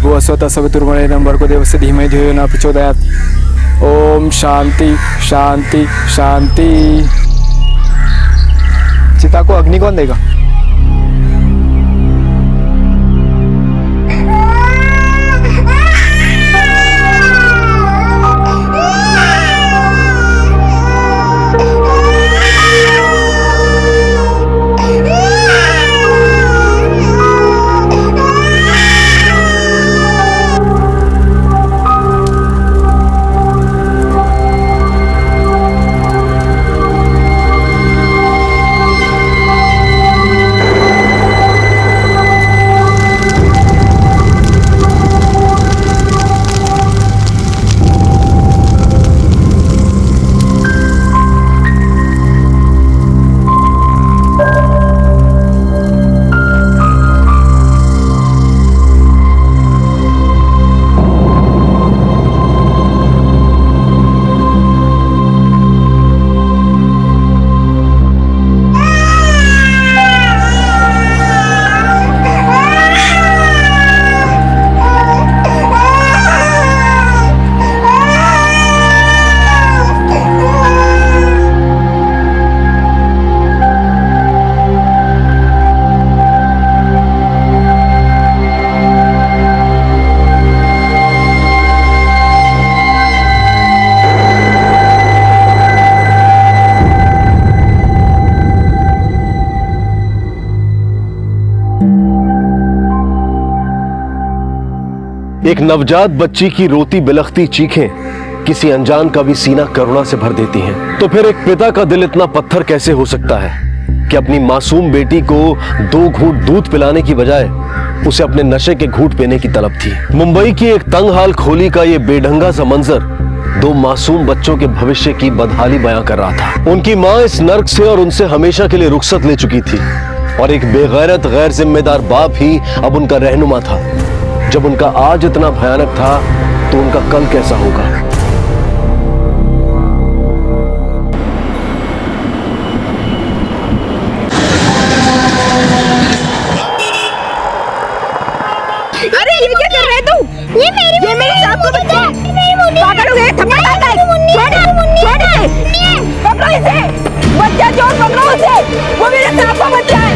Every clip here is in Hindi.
भर्गवस्वतः सवितुर्वरेण्यं भर्गो देवस्य धीमहि धियो यो न प्रचोदयात्। ओम शांति शांति शांति। चिता को अग्नि कौन देगा? एक नवजात बच्ची की रोती बिलखती चीखें किसी अनजान का भी सीना करुणा से भर देती हैं। तो फिर एक पिता का दिल इतना पत्थर कैसे हो सकता है कि अपनी मासूम बेटी को 2 घूंट दूध पिलाने की बजाय उसे अपने नशे के घूंट पीने की तलब थी। मुंबई की एक तंगहाल खोली का ये बेढंगा सा मंजर 2 मासूम बच्चों के भविष्य की बदहाली बयां कर रहा था। उनकी माँ इस नर्क से और उनसे हमेशा के लिए रुखसत ले चुकी थी और एक बेगैरत गैर जिम्मेदार बाप ही अब उनका रहनुमा था। जब उनका आज इतना भयानक था तो उनका कल कैसा होगा? अरे ये क्या कर रहे तू? ये मेरी सांप को बच्चा है। पागल हो गए, थप्पड़ मारता है। छोड़ इसे। पकड़ो इसे। बच्चा चोर, पकड़ो उसे। वो मेरे सांप का बच्चा है।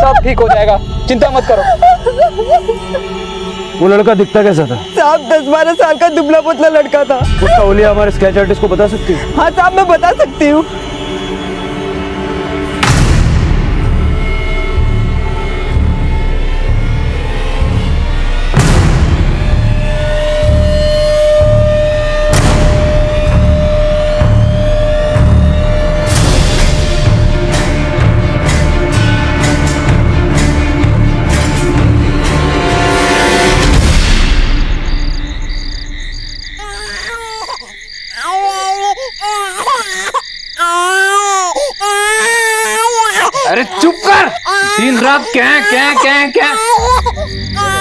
सब ठीक हो जाएगा, चिंता मत करो। वो लड़का दिखता कैसा था? साहब 10-12 साल का दुबला पतला लड़का था। उसका हुलिया हमारे स्केच आर्टिस्ट को बता सकती हो? हाँ साहब, मैं बता सकती हूँ। अरे चुप कर। दिन रात क्या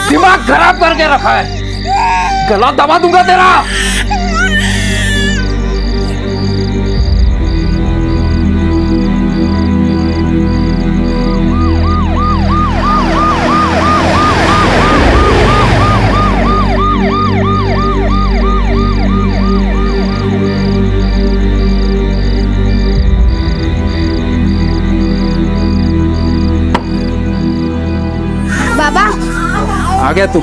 दिमाग खराब करके रखा है। गला दबा दूंगा तेरा। आ गया तू?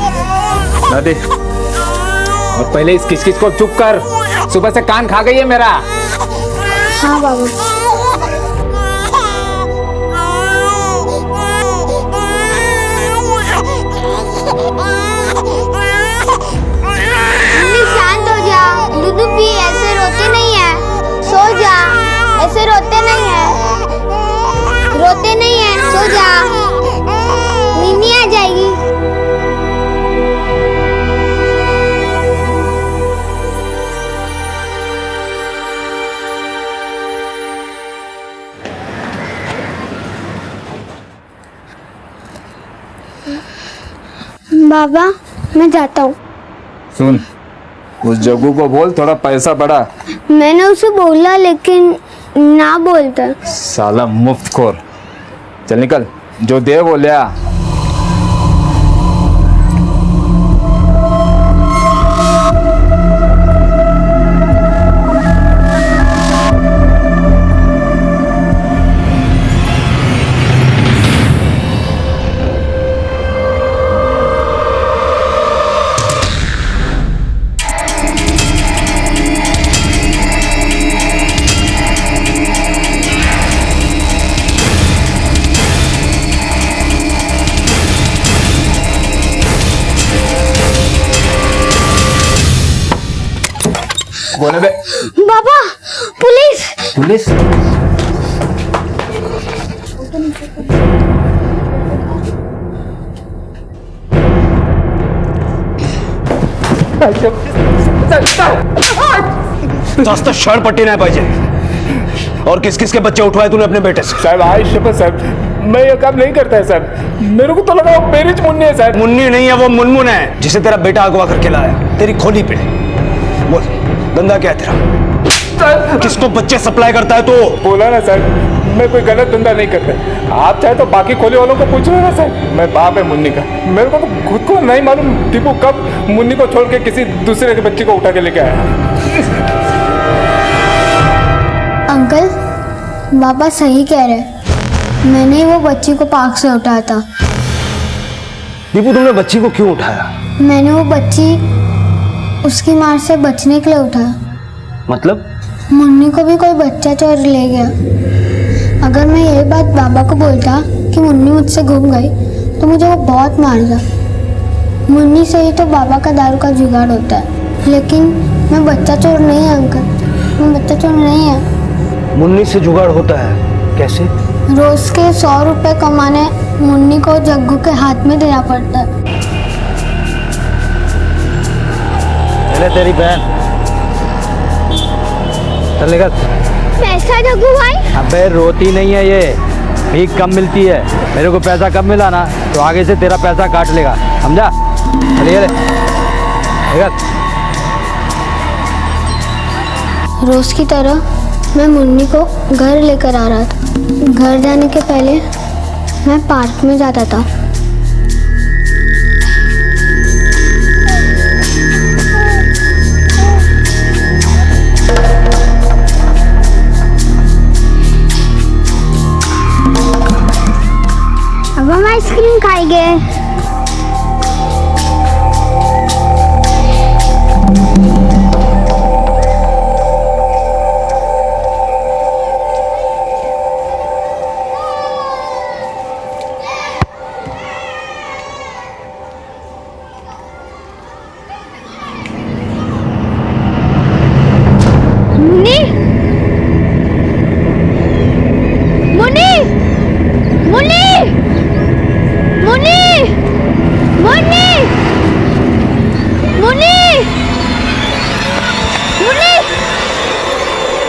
ना दे। और पहले इस किस को चुप कर। सुबह से कान खा गई है मेरा। हाँ बाबू। शांत हो जा। दूध पी, ऐसे रोते नहीं है। सो जा, नींद नहीं आ जाएगी। बाबा मैं जाता हूँ। सुन, उस जग्गू को बोल थोड़ा पैसा बढ़ा। मैंने उसे बोला लेकिन ना बोलता। साला मुफ्तखोर। चल निकल, जो दे वो ले आ। बोले बे। बाबा पुलिस। पुलिस? जास्त शळपट्टी नाही पाहिजे। और किस किस के बच्चे उठवाए तूने अपने बेटे से? साहब आज शपथ साहब, मैं ये काम नहीं करता है साहब। मेरे को तो लगा वो मेरी मुन्नी है साहब। मुन्नी नहीं है, वो मुनमुन है जिसे तेरा बेटा अगवा करके लाया तेरी खोली पे। बोल, धंधा क्या है तेरा? किसको बच्चे सप्लाई करता है तू? बोला ना साहब, मैं कोई गलत धंधा नहीं करता। आप चाहे तो बाकी खोली वालों को पूछ लो ना साहब। मैं बाप है मुन्नी का। मेरे को तो खुद को नहीं मालूम टीपू कब मुन्नी को छोड़ के किसी दूसरे के बच्चे को उठा के लेके आया। अंकल बाबा सही कह रहे, मैंने ही वो बच्ची को पार्क से उठाया था। दीपू तुमने बच्ची को क्यों उठाया? मैंने वो बच्ची उसकी मार से बचने के लिए उठाया। मतलब? मुन्नी को भी कोई बच्चा चोर ले गया। अगर मैं ये बात बाबा को बोलता कि मुन्नी मुझसे घूम गई तो मुझे वो बहुत मारता। मुन्नी से ही तो बाबा का दारू का जुगाड़ होता है। लेकिन मैं बच्चा चोर नहीं है अंकल, मैं बच्चा चोर नहीं है। मुन्नी से जुगाड़ होता है? कैसे? रोज के 100 रुपए कमाने मुन्नी को जग्गू के हाथ में देना पड़ता है। चले तेरी बहन, चल निकल। पैसा जग्गू भाई? अबे रोती नहीं है ये, भीख कम मिलती है। मेरे को पैसा कम मिला ना तो आगे से तेरा पैसा काट लेगा, समझा? चलिए निकल। रोज की तरह मैं मुन्नी को घर लेकर आ रहा था। घर जाने के पहले मैं पार्क में जाता था। अब हम आइसक्रीम खाएंगे। मुन्नी, मुन्नी, मुन्नी, मुन्नी, मुन्नी, मुन्नी, मुन्नी।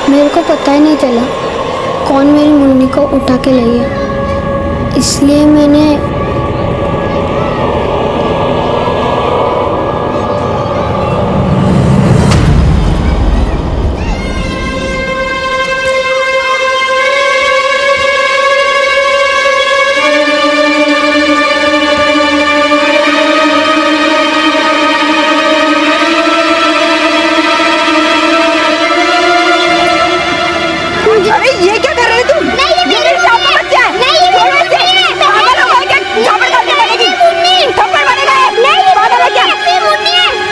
मेरे को पता ही नहीं चला कौन मेरी मुन्नी को उठा के ले गया, इसलिए मैंने अरे ये क्या कर रहे तुम? ये मेरे साथ का बच्चा है। छोड़ो इसे। पागल हो गए क्या? थप्पड़ खाने पड़ेगी। थप्पड़ मारेगा। पागल है क्या?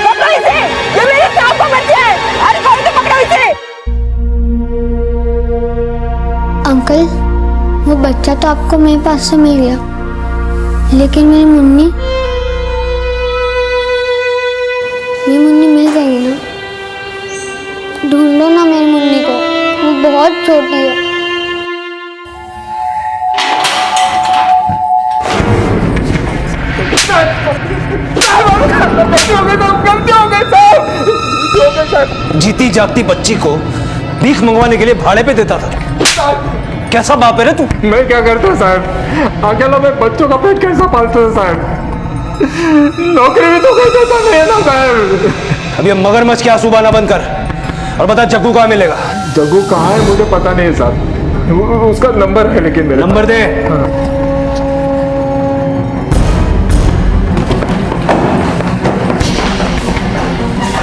पकड़ो इसे। ये मेरे साथ का बच्चा है। अरे कौन तो पकड़ो इसे। अंकल वो बच्चा तो आपको मेरे पास से मिल गया, लेकिन मेरी मुन्नी, ये मुन्नी मिल जाएगी ना? ढूंढो ना मेरी मुन्नी को, वो बहुत छोटी है। सर। जीती जागती बच्ची को भीख मंगवाने के लिए भाड़े पे देता था। कैसा बाप है रे तू? मैं क्या करता साहब, अकेला मैं बच्चों का पेट कैसा पालता साहब, नौकरी भी तो कोई देता नहीं है ना साहब। अब ये मगरमच्छ के आंसू बहाना बंद कर और बता जग्गू कहाँ मिलेगा? जग्गू कहाँ है मुझे पता नहीं है साहब, उसका नंबर है लेकिन मेरे नंबर दे।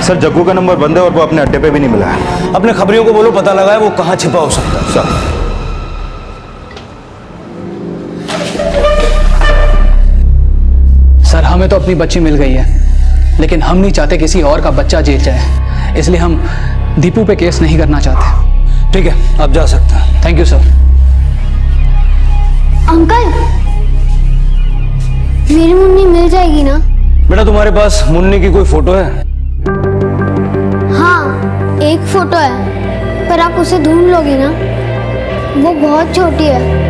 सर जग्गू का नंबर बंद है और वो अपने अड्डे पे भी नहीं मिला है। अपने खबरियों को बोलो पता लगाए वो कहाँ छिपा हो सकता है। सर सर हमें तो अपनी बच्ची मिल गई है, लेकिन हम नहीं चाहते किसी और का बच्चा जेल जाए, इसलिए हम दीपू पे केस नहीं करना चाहते। ठीक है आप जा सकते हैं। Thank you sir. अंकल, मेरी मुन्नी मिल जाएगी ना? बेटा तुम्हारे पास मुन्नी की कोई फोटो है? हाँ, एक फोटो है, पर आप उसे ढूंढ लोगे ना? वो बहुत छोटी है।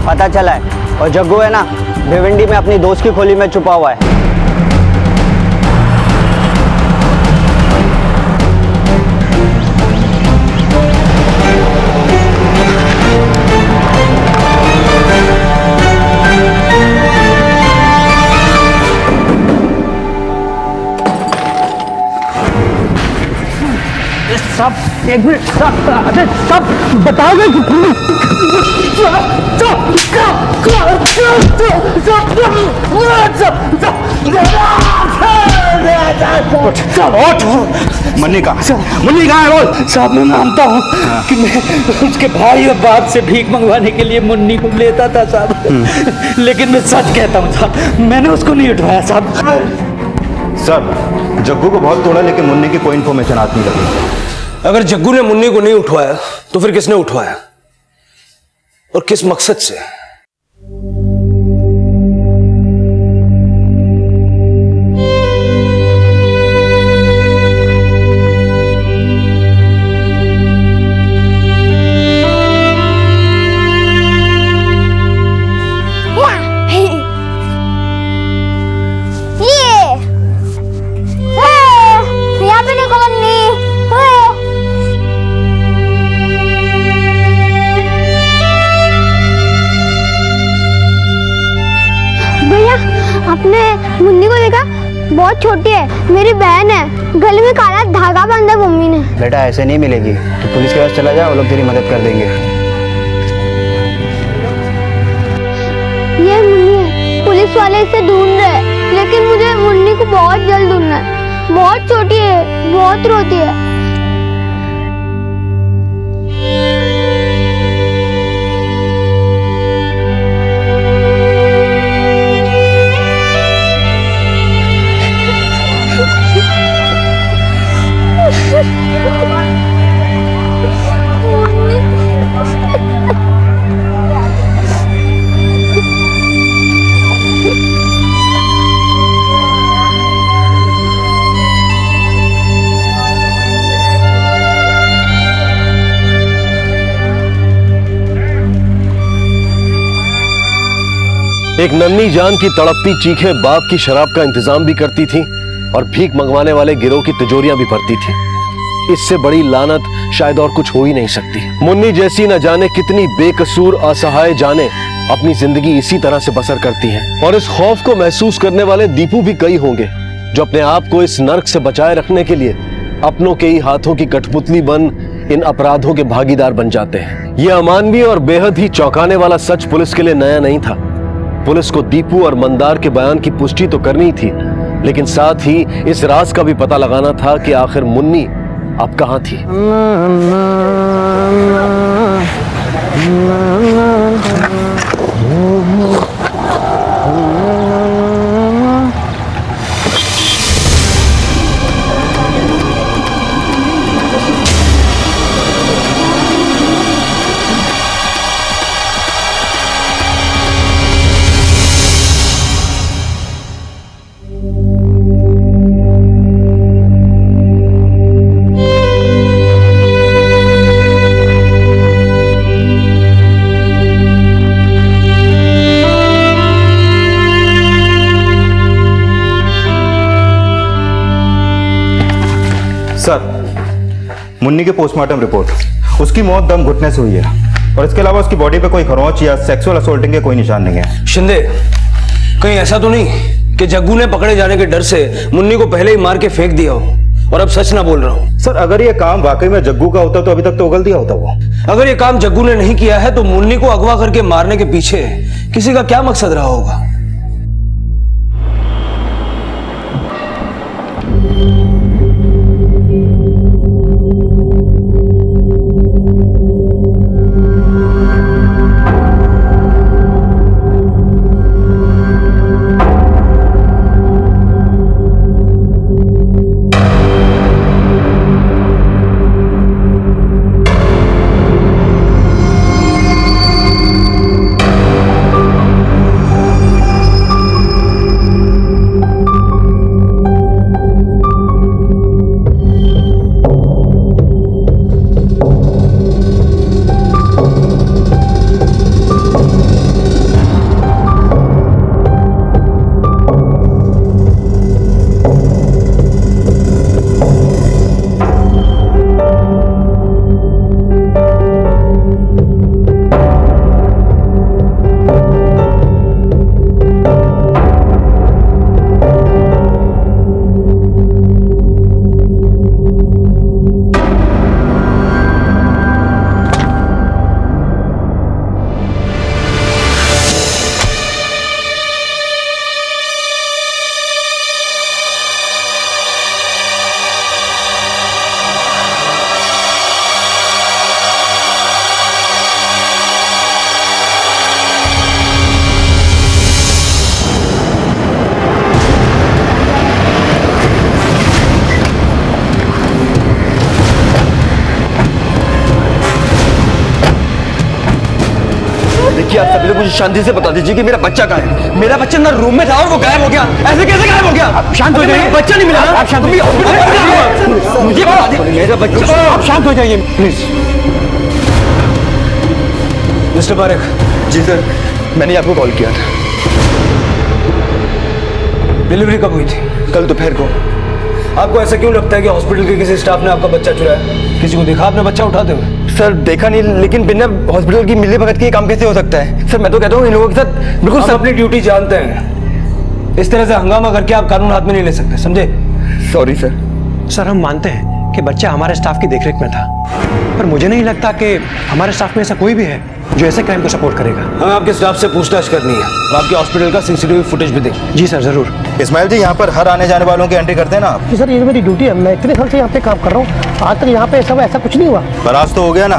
पता चला है, और जग्गू है ना भिवंडी में अपनी दोस्त की खोली में छुपा हुआ है। सब एक मिनट, अरे सब बताओगे? मन्नी का मुन्नी कहाँ है बोल? साहब मैं मानता हूँ कि मैं उसके भाई और बाप से भीख मंगवाने के लिए मुन्नी को लेता था साहब, लेकिन मैं सच कहता हूँ साहब, मैंने उसको नहीं उठवाया साहब। सर जग्गू को बहुत तोड़ा लेकिन मुन्नी की कोई इन्फॉर्मेशन हाथ नहीं लगी। अगर जग्गू ने मुन्नी को नहीं उठवाया तो फिर किसने उठवाया और किस मकसद से? आपने मुन्नी को देखा? बहुत छोटी है, मेरी बहन है, गले में काला धागा बांधा मम्मी ने। बेटा ऐसे नहीं मिलेगी, तो पुलिस के पास चला जा, वो लोग तेरी मदद कर देंगे। ये मुन्नी है, पुलिस वाले इसे ढूंढ रहे हैं, लेकिन मुझे मुन्नी को बहुत जल्द ढूंढना है। बहुत छोटी है, बहुत रोती है। एक नन्ही जान की तड़पती चीखें बाप की शराब का इंतजाम भी करती थी और भीख मंगवाने वाले गिरोह की तिजोरियां भी भरती थी। इससे बड़ी लानत शायद और कुछ हो ही नहीं सकती। मुन्नी जैसी न जाने कितनी बेकसूर असहाय जाने अपनी जिंदगी इसी तरह से बसर करती हैं। और इस खौफ को महसूस करने वाले दीपू भी कई होंगे जो अपने आप को इस नर्क से बचाए रखने के लिए अपनों के ही हाथों की कठपुतली बन इन अपराधों के भागीदार बन जाते हैं। यह अमानवीय और बेहद ही चौंकाने वाला सच पुलिस के लिए नया नहीं था। पुलिस को दीपू और मंदार के बयान की पुष्टि तो करनी थी, लेकिन साथ ही इस राज का भी पता लगाना था कि आखिर मुन्नी अब कहाँ थी। मुन्नी की पोस्टमार्टम रिपोर्ट। उसकी मौत दम घुटने से हुई है और इसके अलावा उसकी बॉडी पे कोई खरोंच या सेक्सुअल असोल्टिंग के कोई निशान नहीं है। शिंदे, कहीं ऐसा तो नहीं कि जग्गू ने पकड़े जाने के डर से मुन्नी को पहले ही मार के फेंक दिया हो और अब सच ना बोल रहा हूं? सर, अगर ये काम वाकई में जग्गू का होता तो अभी तक तो उगल दिया होता वो। अगर ये काम जग्गू ने नहीं किया है तो मुन्नी को अगवा करके मारने के पीछे किसी का क्या मकसद रहा होगा? देखिए, आप सभी लोग मुझे शांति से बता दीजिए कि मेरा बच्चा कहाँ है। मेरा बच्चा अंदर रूम में था और वो गायब हो गया। ऐसे कैसे गायब हो गया? आप शांत हो जाइए। बच्चा नहीं मिला। आप शांत हो जाइए। मुझे बता दीजिए मेरा बच्चा। आप शांत हो जाइए प्लीज। मिस्टर पारेख। जी सर, मैंने आपको कॉल किया था। डिलीवरी कब हुई थी? कल दोपहर को। आपको ऐसा क्यों लगता है कि हॉस्पिटल के किसी स्टाफ ने आपका बच्चा चुराया? किसी को देखा आपने बच्चा उठाते हुए? सर, देखा नहीं, लेकिन बिना हॉस्पिटल की मिली भगत के काम कैसे हो सकता है? सर, मैं तो कहता हूँ इन लोगों के साथ बिल्कुल आप अपनी ड्यूटी जानते हैं। इस तरह से हंगामा करके आप कानून हाथ में नहीं ले सकते, समझे? Sorry sir. सर, हम मानते हैं कि बच्चा हमारे स्टाफ की देखरेख में था, पर मुझे नहीं लगता कि हमारे स्टाफ में ऐसा कोई भी है जो ऐसे क्राइम को सपोर्ट करेगा। हमें आपके स्टाफ से पूछताछ करनी है और आपके हॉस्पिटल का सीसीटीवी फुटेज भी देखिए। जी सर, जरूर। इस्माइल जी, यहाँ पर हर आने जाने वालों की एंट्री करते हैं ना आप? जी सर, ये मेरी ड्यूटी है। मैं इतने साल से यहाँ पे काम कर रहा हूँ, आज तक यहाँ पे ऐसा कुछ नहीं हुआ। पर आज तो हो गया ना?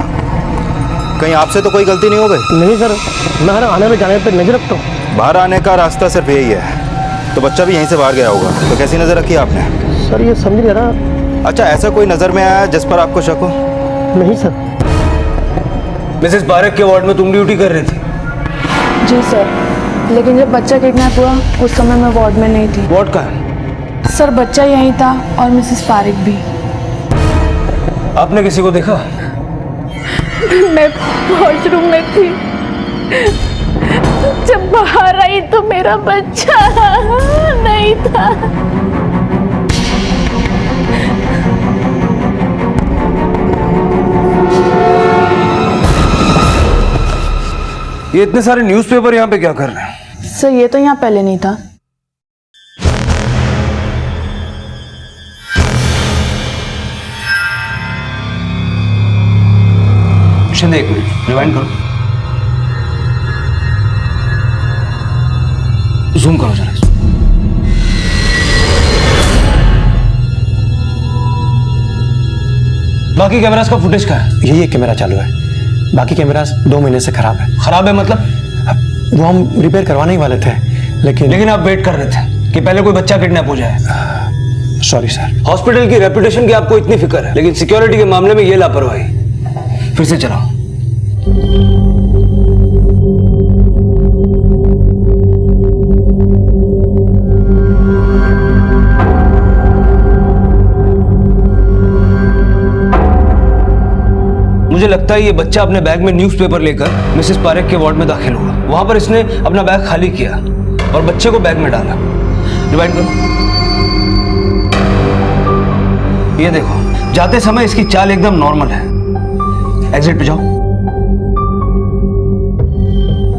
कहीं आपसे तो कोई गलती नहीं हो गई? नहीं सर, मैं हर आने में जाने पर नजर रखता हूँ। बाहर आने का रास्ता सिर्फ यही है, तो बच्चा भी यहीं से बाहर गया होगा, तो कैसी नजर रखी आपने? सर, ये समझ नहीं आ रहा। अच्छा, ऐसा कोई नजर में आया जिस पर आपको शक हो? नहीं सर। मिसेस पारेख के वार्ड में तुम ड्यूटी कर रही थी? जी सर, लेकिन जब बच्चा किडनैप हुआ उस समय मैं वार्ड में नहीं थी। वार्ड कहाँ है? सर, बच्चा यहीं था और मिसेस पारेख भी। आपने किसी को देखा? मैं वॉशरूम में थी, जब बाहर आई तो मेरा बच्चा नहीं था। ये इतने सारे न्यूज़पेपर यहाँ पे क्या कर रहे हैं? सर, ये तो यहाँ पहले नहीं था। शिंदे, एक मिनट रिवाइंड करो, जूम करो जरा। बाकी कैमरास का फुटेज का है? यही एक कैमरा चालू है, बाकी कैमरास 2 महीने से खराब है। खराब है मतलब? वो हम रिपेयर करवाने ही वाले थे, लेकिन आप वेट कर रहे थे कि पहले कोई बच्चा किडनैप हो जाए। Sorry sir. हॉस्पिटल की रेपुटेशन की आपको इतनी फिक्र है, लेकिन सिक्योरिटी के मामले में ये लापरवाही। फिर से चलाओ। मुझे लगता है ये बच्चा अपने बैग में न्यूज़पेपर लेकर मिसेस पारेख के वार्ड में दाखिल हुआ। वहां पर इसने अपना बैग खाली किया और बच्चे को बैग में डाला। रिवाइंड करो। ये देखो, जाते समय इसकी चाल एकदम नॉर्मल है। एग्जिट पे जाओ।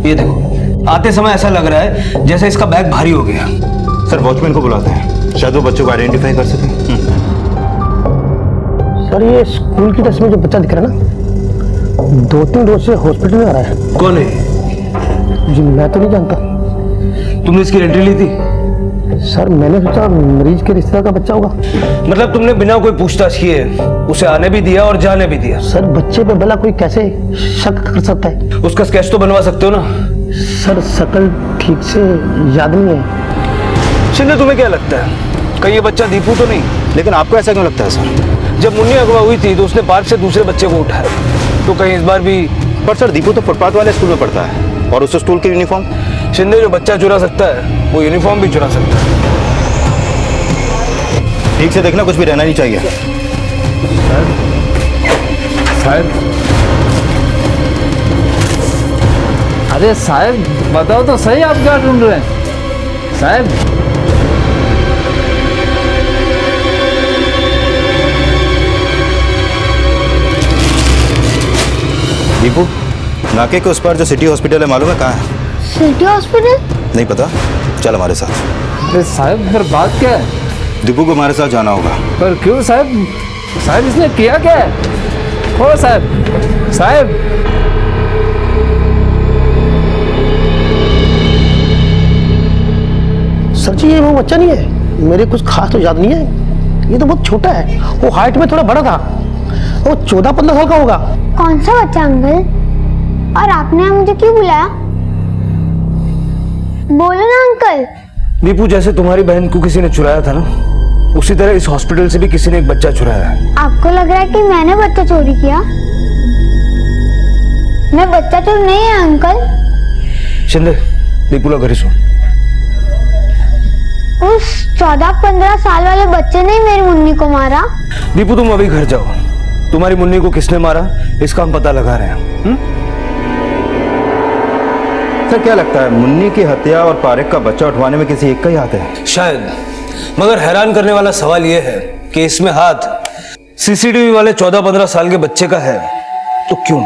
ये देखो, आते समय ऐसा लग रहा है जैसे इसका बैग भारी हो गया। सर वॉचमैन को बुलाते हैं, शायद वो बच्चों को आइडेंटिफाई कर सके। सर ये स्कूल की तस्वीर जो बच्चा दिख रहा है ना, 2-3 रोज से हॉस्पिटल में आ रहा है। कौन है? जी मैं तो नहीं जानता। तुमने इसकी एंट्री ली थी? सर मैंने सोचा मरीज के रिश्तेदार का बच्चा होगा। मतलब तुमने बिना कोई पूछताछ किए उसे आने भी दिया और जाने भी दिया? सर बच्चे पे भला कोई कैसे शक कर सकता है? उसका स्केच तो बनवा सकते हो ना? सर शकल ठीक से याद नहीं है। शिंदे तुम्हें क्या लगता है, कहीं ये बच्चा दीपू तो नहीं? लेकिन आपको ऐसा क्यों लगता है सर? जब मुन्नी अगवा हुई थी तो उसने पार्क से दूसरे बच्चे को उठाया, तो कहीं इस बार भी? पर सर दीपू तो फुटपाथ वाले स्कूल में पढ़ता है और उस स्कूल की यूनिफॉर्म। शिंदे जो बच्चा चुरा सकता है वो यूनिफॉर्म भी चुरा सकता है। ठीक से देखना, कुछ भी रहना नहीं चाहिए। साहब, अरे साहब बताओ तो सही, आप क्या ढूंढ रहे हैं साहब? दीपू, नाके के उस पार जो सिटी हॉस्पिटल है मालूम है कहाँ है? City hospital? नहीं पता? चल हमारे साथ। अरे साहब फिर बात क्या है? दीपू को हमारे साथ जाना होगा। पर क्यों साहब? साहब इसने किया क्या है? हो साहब, साहब सर जी ये वो बच्चा नहीं है, मेरे कुछ खास तो याद नहीं है। ये तो बहुत छोटा है, वो हाइट में थोड़ा बड़ा था। वो 14-15 साल का होगा। कौन सा बच्चा अंकल? और आपने मुझे क्यों बुलाया? बोलो ना अंकल। दीपू, जैसे तुम्हारी बहन को किसी ने चुराया था ना, उसी तरह इस हॉस्पिटल से भी किसी ने एक बच्चा चुराया है। आपको लग रहा है कि मैंने बच्चा चोरी किया? मैं बच्चा चोर नहीं है अंकल। शिंदे, दीपू लो घर सुन। उस 14-15 साल वाले बच्चे ने मेरी मुन्नी को मारा। दीपू तुम अभी घर जाओ, तुम्हारी मुन्नी को किसने मारा इसका हम पता लगा रहे हैं। सर क्या लगता है मुन्नी की हत्या और पारेख का बच्चा उठवाने में किसी एक का ही हाथ है? शायद, मगर हैरान करने वाला सवाल यह है कि इसमें हाथ सीसीटीवी वाले 14-15 साल के बच्चे का है, तो क्यों?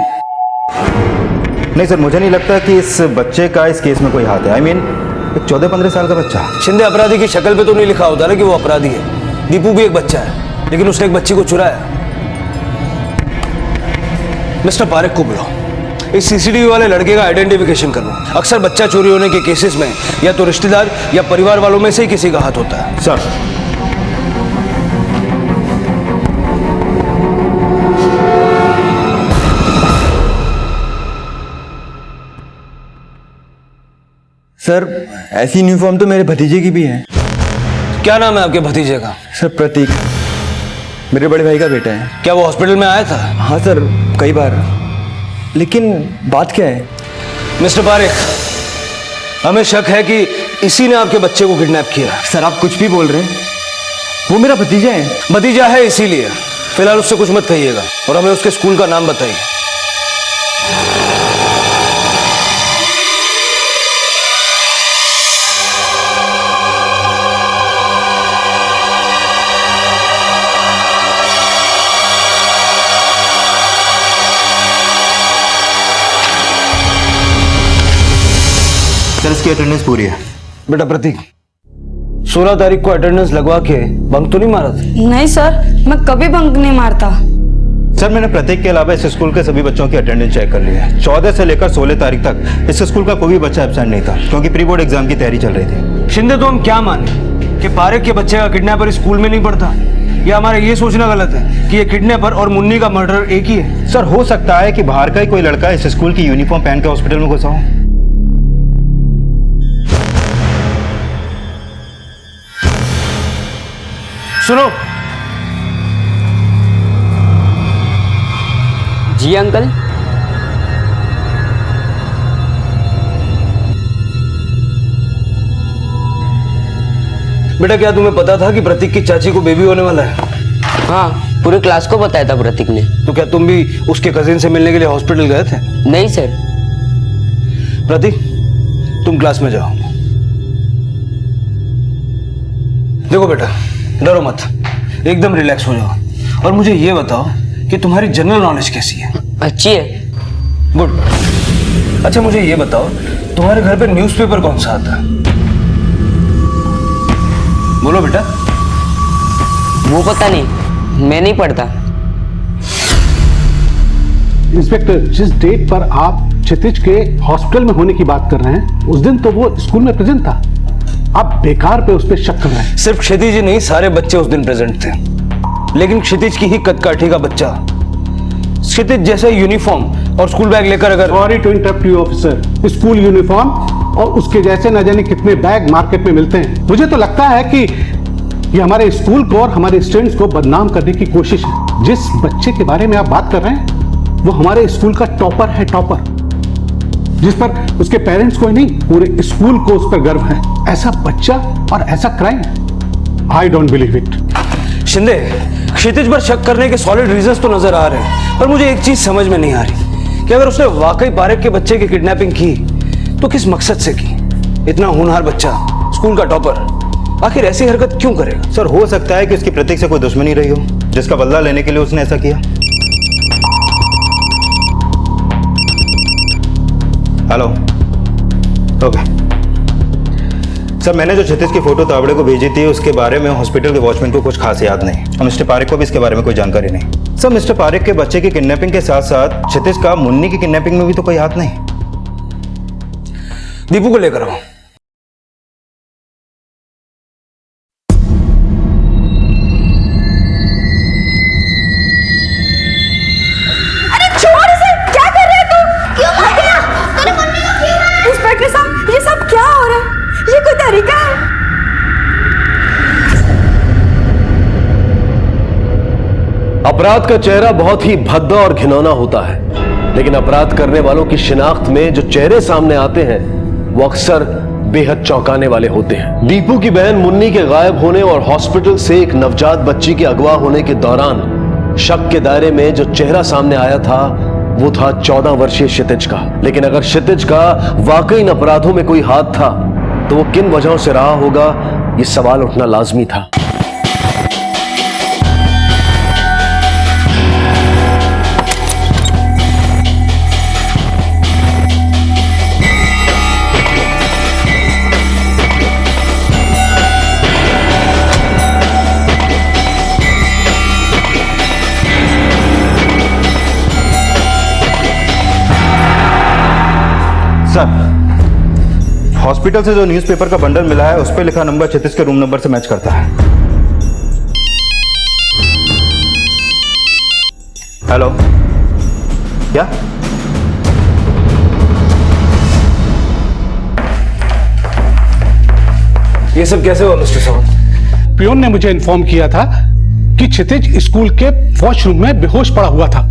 नहीं सर, मुझे नहीं लगता कि इस बच्चे का इस केस में कोई हाथ है। आई मीन 14-15 साल का बच्चा। शिंदे, अपराधी की शक्ल पे तो नहीं लिखा होता ना कि वो अपराधी है। दीपू भी एक बच्चा है, लेकिन उसने एक बच्ची को चुराया। मिस्टर पारेख को बुलाओ, इस सीसीटीवी वाले लड़के का आइडेंटिफिकेशन करो। अक्सर बच्चा चोरी होने के केसेस में या तो रिश्तेदार या परिवार वालों में से ही किसी का हाथ होता है। सर सर ऐसी यूनिफॉर्म तो मेरे भतीजे की भी है। क्या नाम है आपके भतीजे का? सर प्रतीक, मेरे बड़े भाई का बेटा है। क्या वो हॉस्पिटल में आया था? हाँ सर, कई बार। लेकिन बात क्या है? मिस्टर पारेख, हमें शक है कि इसी ने आपके बच्चे को किडनैप किया। सर आप कुछ भी बोल रहे हैं, वो मेरा भतीजा है। भतीजा है इसीलिए फिलहाल उससे कुछ मत कहिएगा और हमें उसके स्कूल का नाम बताइए। सर इसकी अटेंडेंस पूरी है। बेटा प्रतीक, 16 तारीख को अटेंडेंस लगवा के बंक तो नहीं मारा था? नहीं सर, मैं कभी बंक नहीं मारता। सर मैंने प्रतीक के अलावा इस स्कूल के सभी बच्चों की अटेंडेंस चेक कर ली है। 14 से लेकर 16 तारीख तक इस स्कूल का कोई भी बच्चा एब्सेंट नहीं था, क्योंकि प्री बोर्ड एग्जाम की तैयारी चल रही थी। शिंदे, तो हम क्या माने कि पारेख के बच्चे का किडनैपर स्कूल में नहीं पढ़ता, या हमारा ये सोचना गलत है कि ये किडनैपर और मुन्नी का मर्डर एक ही है? सर हो सकता है कि बाहर का ही कोई लड़का इस स्कूल की यूनिफॉर्म पहन के हॉस्पिटल में घुसा हो। सुनो। जी अंकल। बेटा, क्या तुम्हें पता था कि प्रतीक की चाची को बेबी होने वाला है? हाँ, पूरे क्लास को बताया था प्रतीक ने। तो क्या तुम भी उसके कजिन से मिलने के लिए हॉस्पिटल गए थे? नहीं सर। प्रतीक, तुम क्लास में जाओ। देखो बेटा, डरो मत, एकदम रिलैक्स हो जाओ और मुझे ये बताओ कि तुम्हारी जनरल नॉलेज कैसी है? अच्छी है। गुड। अच्छा मुझे ये बताओ, तुम्हारे घर पे न्यूज़पेपर कौन सा आता है? बोलो बेटा। वो पता नहीं, मैं नहीं पढ़ता। इंस्पेक्टर, जिस डेट पर आप क्षितिज के हॉस्पिटल में होने की बात कर रहे हैं, उस दिन तो वो स्कूल में प्रेजेंट था। आप बेकार पे उस पर शक कर रहे हैं। सिर्फ क्षितिज ही नहीं, सारे बच्चे उस दिन प्रेजेंट थे, लेकिन क्षितिज की ही कदकाठी का बच्चा क्षितिज जैसे यूनिफॉर्म और स्कूल बैग लेकर अगर... sorry to interrupt you officer, school uniform और उसके जैसे न जाने कितने बैग मार्केट में मिलते हैं। मुझे तो लगता है कि ये हमारे स्कूल को और हमारे स्टूडेंट्स को बदनाम करने की कोशिश है। जिस बच्चे के बारे में आप बात कर रहे हैं वो हमारे स्कूल का टॉपर है, टॉपर, जिस पर उसके पेरेंट्स को ही नहीं पूरे स्कूल को उस पर गर्व है। ऐसा बच्चा और ऐसा crime, I don't believe it. Shinde, Kshitij पर शक करने के सॉलिड रीजंस तो नजर आ रहे हैं, पर मुझे एक चीज समझ में नहीं आ रही कि अगर उसने वाकई पारेख के बच्चे की किडनैपिंग की तो किस मकसद से की? इतना होनहार बच्चा, स्कूल का टॉपर, आखिर ऐसी हरकत क्यों करेगा? सर, हो सकता है कि उसकी प्रतीक से कोई दुश्मनी रही हो, जिसका बदला लेने के लिए उसने ऐसा किया। हेलो, ओके सर, मैंने जो क्षितिज की फोटो तावड़े को भेजी थी उसके बारे में हॉस्पिटल के वॉचमैन को कुछ खास याद नहीं, और मिस्टर पारेख को भी इसके बारे में कोई जानकारी नहीं। सर, मिस्टर पारेख के बच्चे की किडनैपिंग के साथ साथ क्षितिज का मुन्नी की किडनैपिंग में भी तो कोई हाथ नहीं। दीपू को लेकर आओ। अपराध का चेहरा बहुत ही भद्दा और घिनौना होता है, लेकिन अपराध करने वालों की शिनाख्त में जो चेहरे सामने आते हैं वो अक्सर बेहद चौंकाने वाले होते हैं। दीपू की बहन मुन्नी के गायब होने और हॉस्पिटल से एक नवजात बच्ची के अगवा होने के दौरान शक के दायरे में जो चेहरा सामने आया था वो था 14 वर्षीय क्षितिज का। लेकिन अगर क्षितिज का वाकई इन अपराधों में कोई हाथ था तो वो किन वजहों से रहा होगा, ये सवाल उठना लाजमी था। सर, हॉस्पिटल से जो न्यूज़पेपर का बंडल मिला है उस पर लिखा नंबर क्षितिज के रूम नंबर से मैच करता है। हेलो, क्या? ये सब कैसे हुआ मिस्टर सावंत? पियोन ने मुझे इन्फॉर्म किया था कि क्षितिज स्कूल के वॉशरूम में बेहोश पड़ा हुआ था।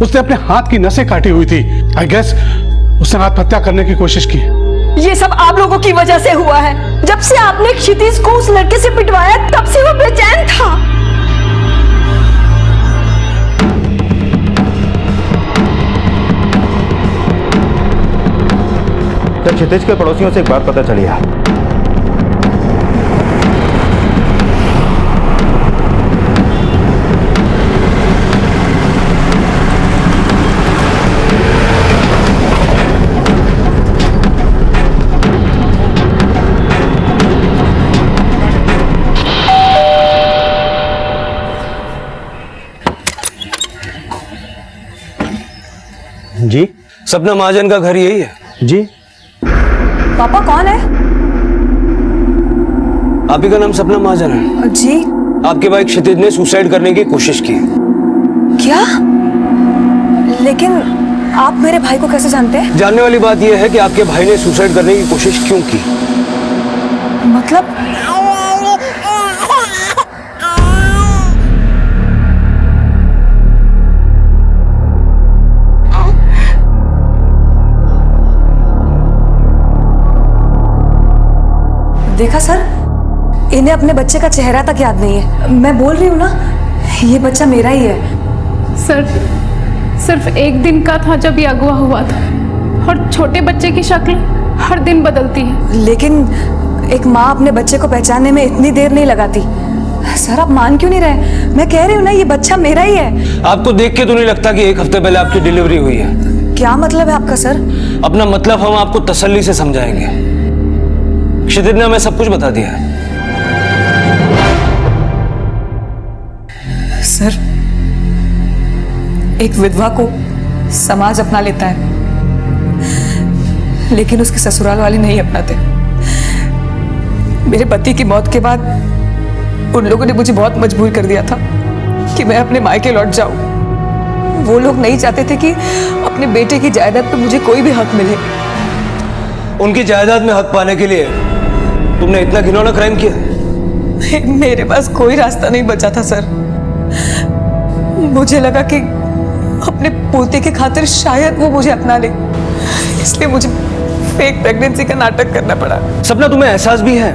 उसने अपने हाथ की नसें काटी हुई थी। आई गेस उसने आत्महत्या करने की कोशिश की। ये सब आप लोगों की वजह से हुआ है। जब से आपने क्षितिज को उस लड़के से पिटवाया तब से वो बेचैन था। तो क्षितिज के पड़ोसियों से एक बात पता चली है। जी, सपना महाजन का घर यही है? जी। पापा कौन है? आप ही का नाम सपना महाजन है? जी। आपके भाई क्षितिज ने सुसाइड करने की कोशिश की। क्या? लेकिन आप मेरे भाई को कैसे जानते हैं? जानने वाली बात यह है कि आपके भाई ने सुसाइड करने की कोशिश क्यों की। मतलब देखा सर, इन्हें अपने बच्चे का चेहरा तक याद नहीं है। मैं बोल रही हूँ ना, ये बच्चा मेरा ही है। सर, सिर्फ एक दिन का था जब ये अगवा हुआ था, और छोटे बच्चे की शक्ल हर दिन बदलती है। लेकिन एक माँ अपने बच्चे को पहचानने में इतनी देर नहीं लगाती। सर आप मान क्यों नहीं रहे? मैं कह रही हूँ ना ये बच्चा मेरा ही है। आपको देख के तो नहीं लगता कि 1 हफ्ते पहले आपकी डिलीवरी हुई है? क्या मतलब है आपका सर? अपना मतलब हम आपको तसल्ली से समझाएंगे। क्षितिज ने हमें सब कुछ बता दिया है। सर, एक विधवा को समाज अपना लेता है, लेकिन उसके ससुराल वाले नहीं अपनाते। मेरे पति की मौत के बाद उन लोगों ने मुझे बहुत मजबूर कर दिया था कि मैं अपने मायके लौट जाऊं। वो लोग नहीं चाहते थे कि अपने बेटे की जायदाद पर मुझे कोई भी हक मिले। उनकी जायदाद में हक पाने के लिए तुमने इतना घिनौना क्राइम किया? मेरे पास कोई रास्ता नहीं बचा था सर। मुझे लगा कि अपने पोते के खातिर शायद वो मुझे अपना ले, इसलिए मुझे फेक प्रेगनेंसी का नाटक करना पड़ा। सपना, तुम्हें एहसास भी है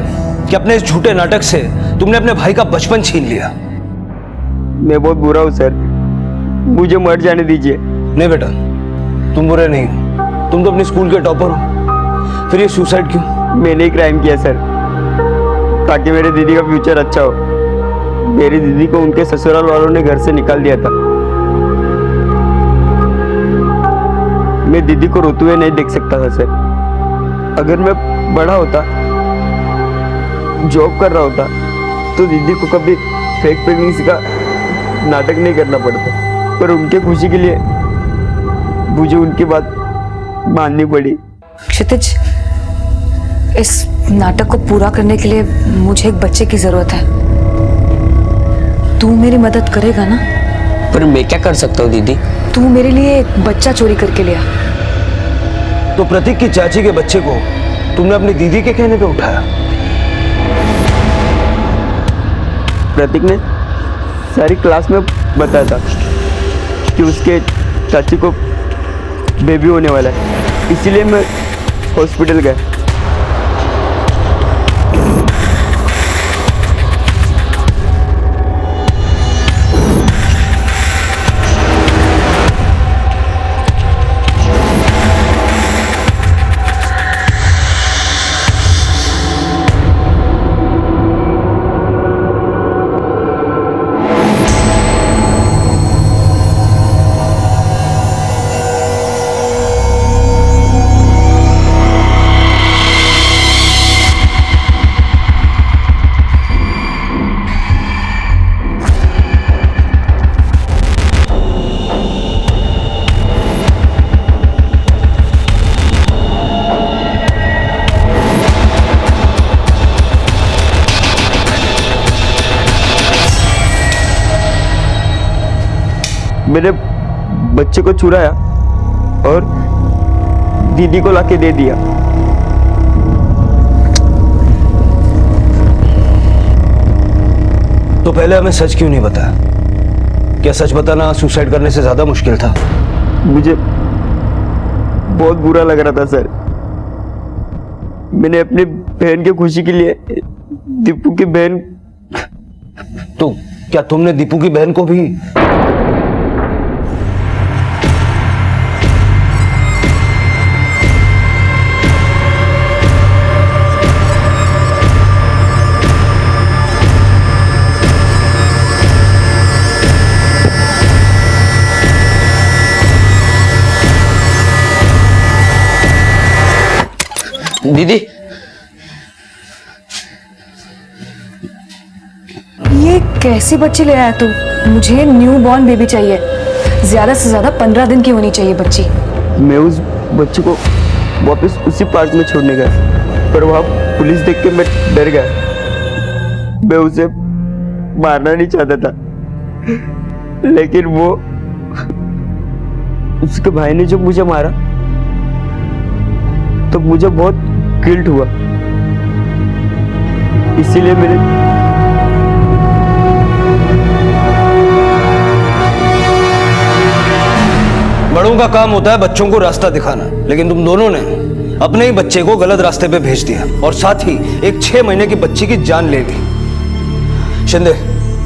कि अपने इस झूठे नाटक से तुमने अपने भाई का बचपन छीन लिया? मैं बहुत बुरा हूँ सर, मुझे मर जाने दीजिए। नहीं बेटा, तुम बुरे नहीं हो, तुम तो अपने स्कूल के टॉपर हो। फिर ये सुसाइड क्यों? मैंने ही क्राइम किया सर, ताकि मेरे दीदी का फ्यूचर अच्छा हो। मेरी दीदी को उनके ससुराल वालों ने घर से निकाल दिया था। मैं दीदी को रोते हुए नहीं देख सकता था सर। अगर मैं बड़ा होता, जॉब कर रहा होता, तो दीदी को कभी फेक प्रेगनेंसी का नाटक नहीं करना पड़ता। पर उनके खुशी के लिए मुझे उनकी बात माननी पड़ी। क्षितिज, इस नाटक को पूरा करने के लिए मुझे एक बच्चे की जरूरत है। तू मेरी मदद करेगा ना? पर मैं क्या कर सकता हूँ दीदी? तू मेरे लिए एक बच्चा चोरी करके ले आ। तो प्रतीक की चाची के बच्चे को तुमने अपनी दीदी के कहने पे उठाया? प्रतीक ने सारी क्लास में बताया था कि उसके चाची को बेबी होने वाला है, इसीलिए मैं हॉस्पिटल गया। मेरे बच्चे को चुराया और दीदी को लाके दे दिया। तो पहले हमें सच क्यों नहीं बताया? क्या सच बताना सुसाइड करने से ज्यादा मुश्किल था? मुझे बहुत बुरा लग रहा था सर। मैंने अपनी बहन की खुशी के लिए दीपू की बहन। तो क्या तुमने दीपू की बहन को भी? दीदी, ये कैसी बच्ची ले आया तू? मुझे न्यू बॉर्न बेबी चाहिए, ज्यादा से ज्यादा 15 दिन की होनी चाहिए बच्ची। मैं उस बच्ची को वापस उसी पार्क में छोड़ने गया, पर वहां पुलिस देख के मैं डर गया। मैं उसे मारना नहीं चाहता था, लेकिन वो उसके भाई ने जो मुझे मारा तो मुझे बहुत गिल्ट हुआ, इसीलिए मैंने बड़ों का काम होता है बच्चों को रास्ता दिखाना, लेकिन तुम दोनों ने अपने ही बच्चे को गलत रास्ते पे भेज दिया और साथ ही एक 6 महीने की बच्ची की जान ले ली। शिंदे,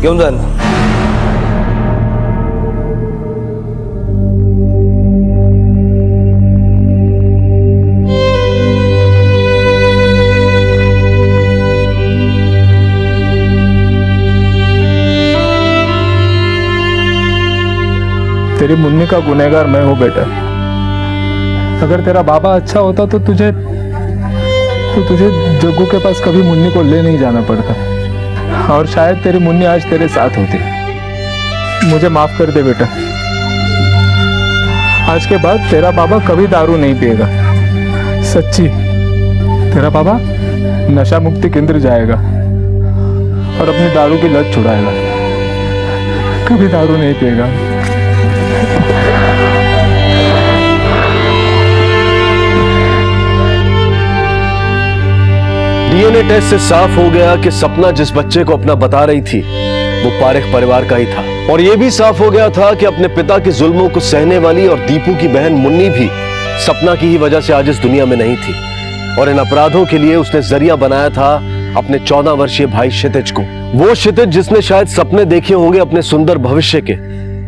क्यों जाना? तेरी मुन्नी का गुनहगार मैं हूँ बेटा। अगर तेरा बाबा अच्छा होता तो तुझे जग्गू के पास कभी मुन्नी को ले नहीं जाना पड़ता, और शायद तेरी मुन्नी आज तेरे साथ होती। मुझे माफ कर दे बेटा। आज के बाद तेरा बाबा कभी दारू नहीं पिएगा। सच्ची, तेरा बाबा नशा मुक्ति केंद्र जाएगा और अपनी दारू की लत छुड़ाएगा। कभी दारू नहीं पिएगा। डीएनए टेस्ट से साफ हो गया कि सपना जिस बच्चे को अपना बता रही थी वो पारेख परिवार का ही था, और यह भी साफ हो गया था कि अपने पिता के जुल्मों को सहने वाली और दीपू की बहन मुन्नी भी सपना की ही वजह से आज इस दुनिया में नहीं थी, और इन अपराधों के लिए उसने जरिया बनाया था अपने 14 वर्षीय भाई क्षितिज को। वो क्षितिज जिसने शायद सपने देखे होंगे अपने सुंदर भविष्य के,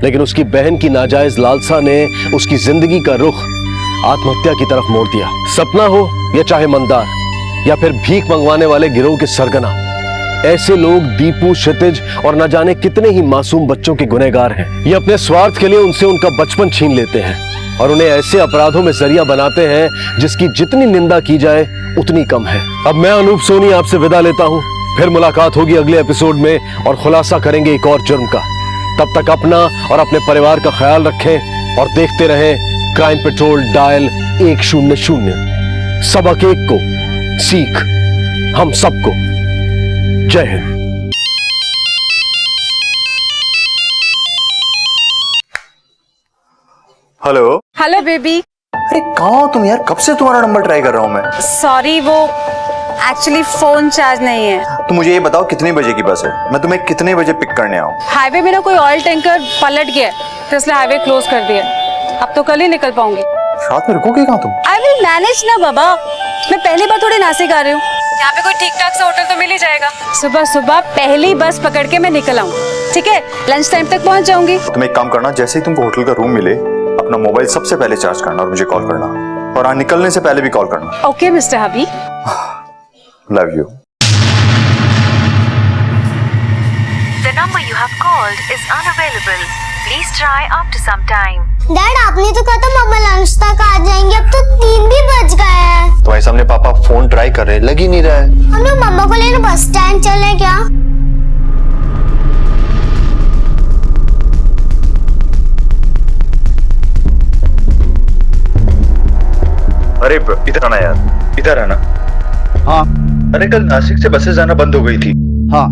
लेकिन उसकी बहन की नाजायज लालसा ने उसकी जिंदगी का रुख आत्महत्या की तरफ मोड़ दिया। सपना हो या चाहे मंदार या फिर भीख मंगवाने वाले गिरोह के सरगना, ऐसे लोग दीपू, क्षितिज और न जाने कितने ही मासूम बच्चों के गुनहगार हैं। ये अपने स्वार्थ के लिए उनसे उनका बचपन छीन लेते हैं और उन्हें ऐसे अपराधों में जरिया बनाते हैं जिसकी जितनी निंदा की जाए उतनी कम है। अब मैं अनूप सोनी आपसे विदा लेता हूं, फिर मुलाकात होगी अगले एपिसोड में और खुलासा करेंगे एक और जुर्म का। तब तक अपना और अपने परिवार का ख्याल रखें और देखते रहें क्राइम पेट्रोल डायल 100। सबक एक को सीख हम सबको। जय हिंद। Hello hello baby. अरे कहाँ हो तुम यार? कब से तुम्हारा नंबर ट्राई कर रहा हूँ मैं। सॉरी, वो एक्चुअली फोन चार्ज नहीं है। तो मुझे ये बताओ कितने बजे की बस है, मैं तुम्हें कितने बजे पिक करने आऊँ? हाईवे में ना कोई ऑयल टैंकर पलट गया तो इसलिए हाईवे क्लोज कर दिया। अब तो कल ही निकल पाऊंगी। रात में रुकोगे कहाँ तुम? आई विल मैनेज ना बाबा, मैं पहली बार थोड़ी नासिक आ रही हूँ। यहाँ पे कोई ठीक ठाक सा होटल तो मिल ही जाएगा। सुबह सुबह पहली बस पकड़ के मैं निकल आऊँ, ठीक है? लंच टाइम तक पहुँच जाऊंगी। तुम एक काम करना, जैसे ही तुमको होटल का रूम मिले अपना मोबाइल सबसे पहले चार्ज करना और मुझे कॉल करना, और हाँ निकलने से पहले भी कॉल करना। Okay mister hubby. Love you. The number you have called is unavailable. Please try after some time. Dad, आपने तो कहा था मम्मा लंच तक आ जाएंगे, अब तो 3 भी बज गए हैं। तुम्हारे सामने पापा फोन ट्राई कर रहे हैं, लग ही नहीं रहा है। हम लोग मम्मा को लेने बस स्टैंड चले क्या? अरे इधर आना यार, इधर आना। हाँ। अरे कल नासिक से बसें जाना बंद हो गई थी। हाँ।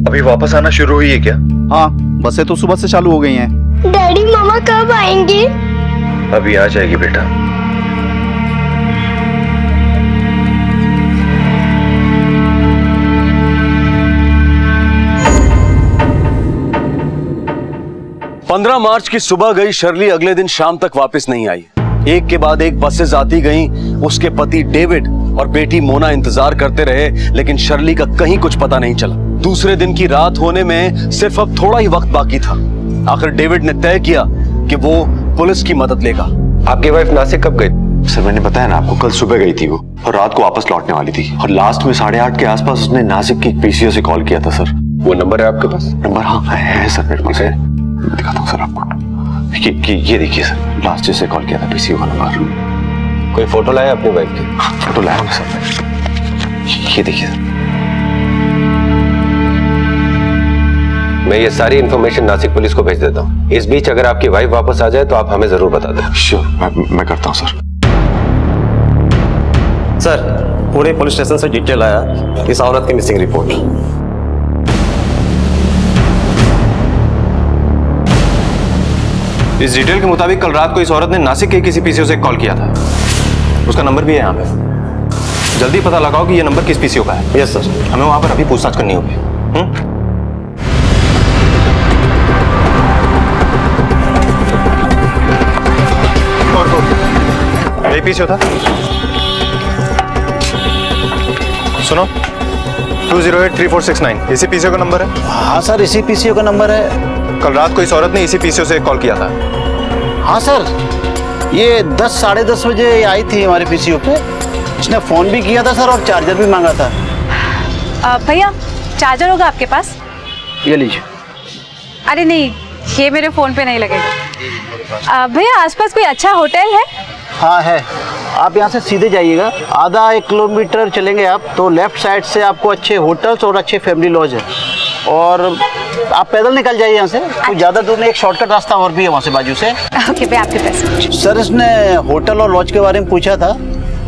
अभी वापस आना शुरू हुई है क्या? हाँ, बसें तो सुबह से चालू हो गई हैं। डैडी मामा कब आएंगे? अभी आ जाएगी बेटा। पंद्रह मार्च की सुबह गई शर्ली अगले दिन शाम तक वापस नहीं आई। एक के बाद एक बसें आती गईं। उसके पति डेविड और बेटी मोना इंतजार करते रहे, लेकिन शर्ली का कहीं कुछ पता नहीं चला। दूसरे दिन की रात होने में सिर्फ अब थोड़ा ही वक्त बाकी था। आखिर डेविड ने तय किया कि वो पुलिस की मदद लेगा। आपकी वाइफ नासिक कब गई? सर मैंने बताया ना आपको, कल सुबह गई थी वो और रात को वापस लौटने वाली थी, और लास्ट में 8:30 के आसपास उसने नासिक की पीसीओ से कॉल किया था सर। वो नंबर है आपके पास? नंबर हाँ है सर मेरे पास। मैं दिखाता हूँ सर आपको। ये देखिए सर, लास्ट जिससे कॉल किया था पीसीओ का नंबर। कोई फोटो लाया अपनी वाइफ की? फोटो लाया सर, ये देखिए सर। मैं ये सारी इन्फॉर्मेशन नासिक पुलिस को भेज देता हूँ। इस बीच अगर आपकी वाइफ वापस आ जाए तो आप हमें जरूर बता दें। श्योर, मैं करता हूँ sir. Sir, Pune police station से डिटेल आया इस औरत की मिसिंग रिपोर्ट। इस डिटेल के मुताबिक कल रात को इस औरत ने नासिक के किसी पीसीओ से कॉल किया था। उसका नंबर भी है यहाँ पे। जल्दी पता लगाओ कि ये नंबर किस पीसीओ का है। Yes sir. हमें वहां पर अभी पूछताछ करनी होगी। यही पीसीओ था। सुनो, 2083469 इसी पीसीओ का नंबर है। हाँ सर, इसी पीसीओ का नंबर है। कल रात को इस औरत ने इसी पीसीओ से कॉल किया था। हाँ सर, ये 10 साढ़े 10 बजे आई थी हमारे पीसीओ पे। इसने फोन भी किया था सर और चार्जर भी मांगा था। भैया चार्जर होगा आपके पास? ये लीजिए। अरे नहीं, ये मेरे फोन पे नहीं लगेगा। भैया आसपास कोई अच्छा होटल है? हाँ है, आप यहाँ से सीधे जाइएगा, आधा 1 किलोमीटर चलेंगे आप तो लेफ्ट साइड से आपको अच्छे होटल्स और अच्छे फैमिली लॉज है। और आप पैदल निकल जाइए यहाँ से, कोई ज़्यादा दूर नहीं, एक शॉर्टकट रास्ता और भी है वहाँ से बाजू से। ओके भैया, आपके पैसे। सर इसने होटल और लॉज के बारे में पूछा था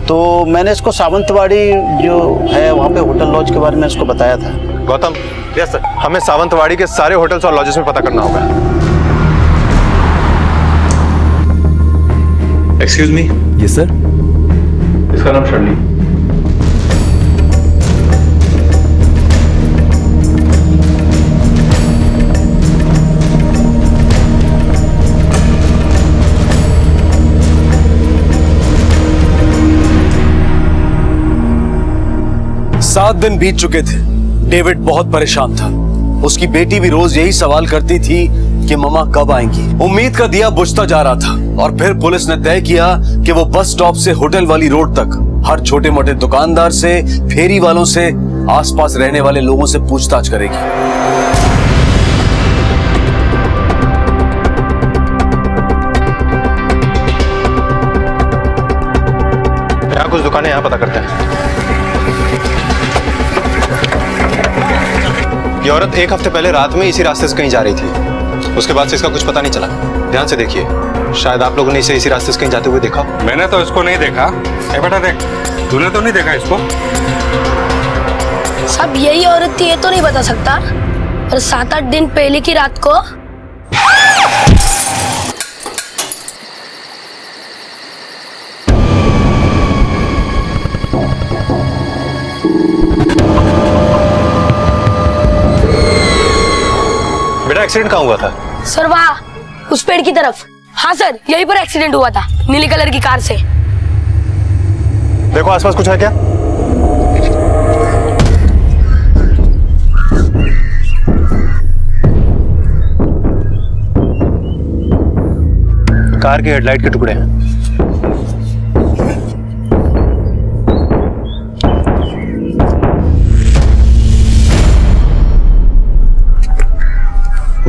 तो मैंने इसको सावंतवाड़ी जो है वहाँ पे होटल लॉज के बारे में इसको बताया था। गौतम, यस सर, हमें सावंतवाड़ी के सारे होटल्स और लॉजेस में पता करना होगा। Excuse me. Yes sir. इसका नाम शर्ली। सात दिन बीत चुके थे। डेविड बहुत परेशान था। उसकी बेटी भी रोज यही सवाल करती थी कि मम्मा कब आएंगी। उम्मीद का दिया बुझता जा रहा था और फिर पुलिस ने तय किया कि वो बस स्टॉप से होटल वाली रोड तक हर छोटे मोटे दुकानदार से, फेरी वालों से, आसपास रहने वाले लोगों से पूछताछ करेगी। यहाँ कुछ दुकानें यहाँ पता करते हैं। ये औरत 1 हफ्ते पहले रात में इसी रास्ते से कहीं जा रही थी। उसके बाद से इसका कुछ पता नहीं चला। ध्यान से देखिए, शायद आप लोगों ने इसे इसी रास्ते से कहीं जाते हुए देखा। मैंने तो इसको नहीं देखा। ए बेटा देख, तूने तो नहीं देखा इसको? सब यही औरत थी ये तो नहीं बता सकता, और 7-8 दिन पहले की रात को बेटा एक्सीडेंट कहाँ हुआ था? सर वहाँ उस पेड़ की तरफ। हाँ सर, यहीं पर एक्सीडेंट हुआ था, नीली कलर की कार से। देखो आसपास कुछ है क्या? कार की हेडलाइट के टुकड़े हैं।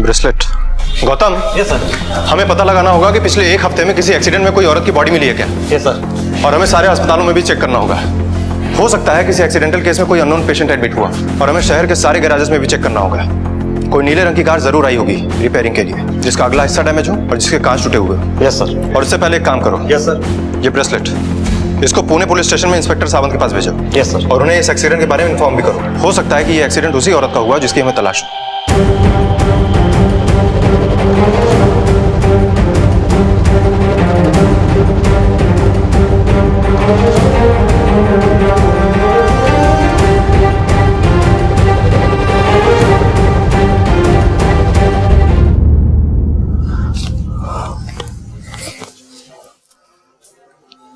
ब्रेसलेट। गौतम। Yes sir. हमें पता लगाना होगा कि पिछले 1 हफ्ते में किसी एक्सीडेंट में कोई औरत की बॉडी मिली है क्या? Yes sir. और हमें सारे अस्पतालों में भी चेक करना होगा। हो सकता है किसी एक्सीडेंटल केस में कोई अननोन पेशेंट एडमिट हुआ। और हमें शहर के सारे गैराजेस में भी चेक करना होगा। कोई नीले रंग की कार जरूर आई होगी रिपेयरिंग के लिए, जिसका अगला हिस्सा डैमेज हो और जिसके कांच टूटे हुए। Yes sir. और इससे पहले एक काम करो। Yes sir. ये ब्रेसलेट, इसको पुणे पुलिस स्टेशन में इंस्पेक्टर सावंत के पास भेजो। Yes sir. और उन्हें इस एक्सीडेंट के बारे में इन्फॉर्म भी करो। हो सकता है कि ये एक्सीडेंट उसी औरत का हुआ जिसकी हमें तलाश हो।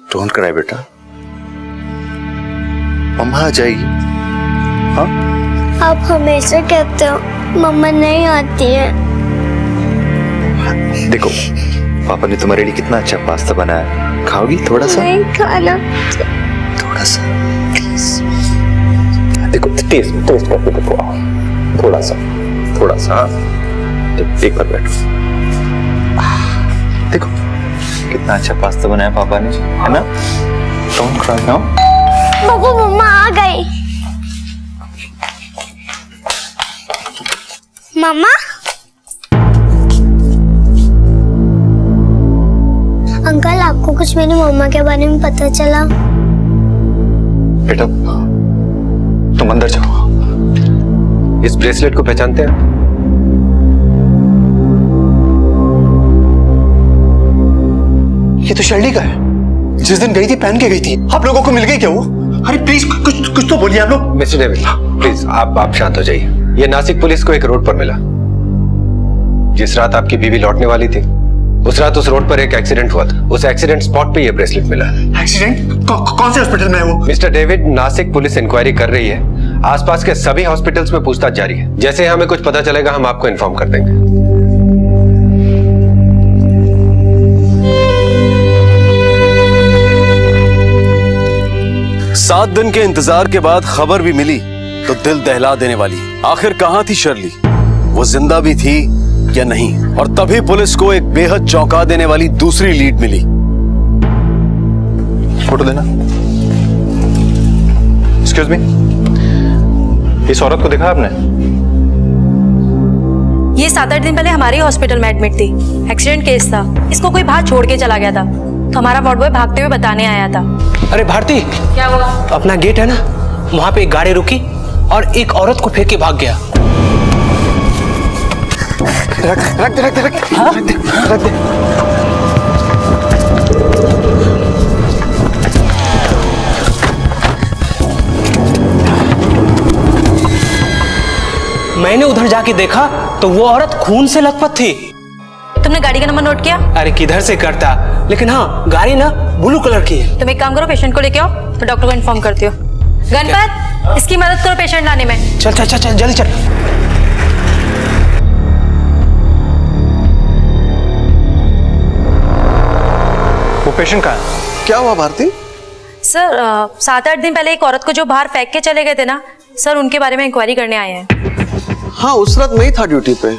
डोंट क्राई बेटा, मम्मा आ जाएगी। हाँ? आप हमेशा कहते हो मम्मा नहीं आती है। देखो पापा ने तुम्हारे लिए कितना अच्छा पास्ता बनाया, खाओगी थोड़ा सा? नहीं खाना। थोड़ा सा देखो, टेस्ट करके देखो, थोड़ा सा। एक बार बैठो, देखो कितना अच्छा पास्ता बनाया पापा ने, है ना? Don't cry now. बाबू मम्मा आ गई। मम्मा, अंकल आपको कुछ मेरी मम्मा के बारे में पता चला? बेटा तुम अंदर जाओ। इस ब्रेसलेट को पहचानते हैं? ये तो शर्ली का है, जिस दिन गई थी पहन के गई थी। आप लोगों को मिल गई क्या वो? अरे प्लीज कुछ तो बोलिए आप लोग। मिस्टर डेविड प्लीज आप शांत हो जाइए। ये नासिक पुलिस को एक रोड पर मिला। जिस रात आपकी बीवी लौटने वाली थी, उस रात उस रोड पर एक एक्सीडेंट हुआ था। उस एक्सीडेंट स्पॉट पे ये ब्रेसलेट मिला। एक्सीडेंट? कौन से हॉस्पिटल में है वो? Mister David, Nashik police inquiry कर रही है। आसपास के सभी हॉस्पिटल्स में पूछताछ जारी है। जैसे हमें कुछ पता चलेगा हम आपको इन्फॉर्म कर देंगे। 7 दिन के इंतजार के बाद खबर भी मिली तो दिल दहला देने वाली। आखिर कहां थी शर्ली? वो जिंदा भी थी या नहीं। और तभी पुलिस को एक बेहद चौंका देने वाली दूसरी लीड मिली। फोटो देना। एक्सक्यूज मी, इस औरत को देखा आपने? ये 7-8 दिन पहले हमारे हॉस्पिटल में एडमिट थी। एक्सीडेंट केस था। इसको कोई बाहर छोड़ के चला गया था, तो हमारा वार्ड बॉय भागते हुए बताने आया था। अरे भारती, क्या हुआ? अपना गेट है ना, वहां पे एक गाड़ी रुकी और एक औरत को फेंक के भाग गया। रख दे। मैंने उधर जाके देखा तो वो औरत खून से लथपथ थी। तुमने गाड़ी का नंबर नोट किया? अरे किधर से करता, लेकिन हाँ गाड़ी ना ब्लू कलर की है। तुम एक काम करो, पेशेंट को लेके आओ, तो डॉक्टर को इन्फॉर्म करती हो। गणपत, इसकी मदद करो पेशेंट लाने में। चल चल चल चल जल्दी चल। वो पेशेंट कहाँ है? क्या हुआ भारती? सर 7-8 दिन पहले एक औरत को जो बाहर फेंक के चले गए थे ना सर, उनके बारे में इंक्वायरी करने आए हैं। हाँ, उस रात मैं ही था ड्यूटी पे,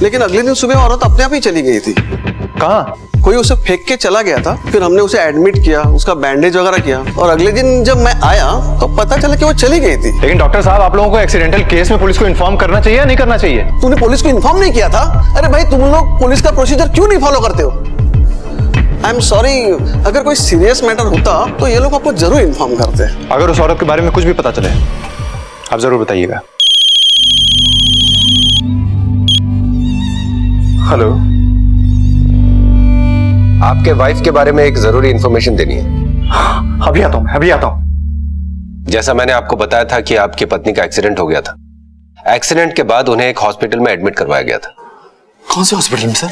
लेकिन अगले दिन सुबह औरत अपने आप ही चली गई थी। कहाँ? कोई उसे फेंक के चला गया था, फिर हमने उसे एडमिट किया, उसका बैंडेज वगैरह किया, और अगले दिन जब मैं आया तो पता चला कि वो चली गई थी। लेकिन डॉक्टर साहब, आप लोगों को एक्सीडेंटल केस में पुलिस को इन्फॉर्म करना चाहिए या नहीं करना चाहिए? तूने पुलिस को इन्फॉर्म नहीं किया था? अरे भाई, तुम लोग पुलिस का प्रोसीजर क्यों नहीं फॉलो करते हो? आई एम सॉरी, अगर कोई सीरियस मैटर होता तो ये लोग आपको जरूर इन्फॉर्म करते। अगर उस औरत के बारे में कुछ भी पता चले आप जरूर बताइएगा। हेलो, आपके वाइफ के बारे में एक जरूरी इंफॉर्मेशन देनी है। अभी आता हूं। जैसा मैंने आपको बताया था कि आपकी पत्नी का एक्सीडेंट हो गया था। एक्सीडेंट के बाद उन्हें एक हॉस्पिटल में एडमिट करवाया गया था। कौन से हॉस्पिटल में सर?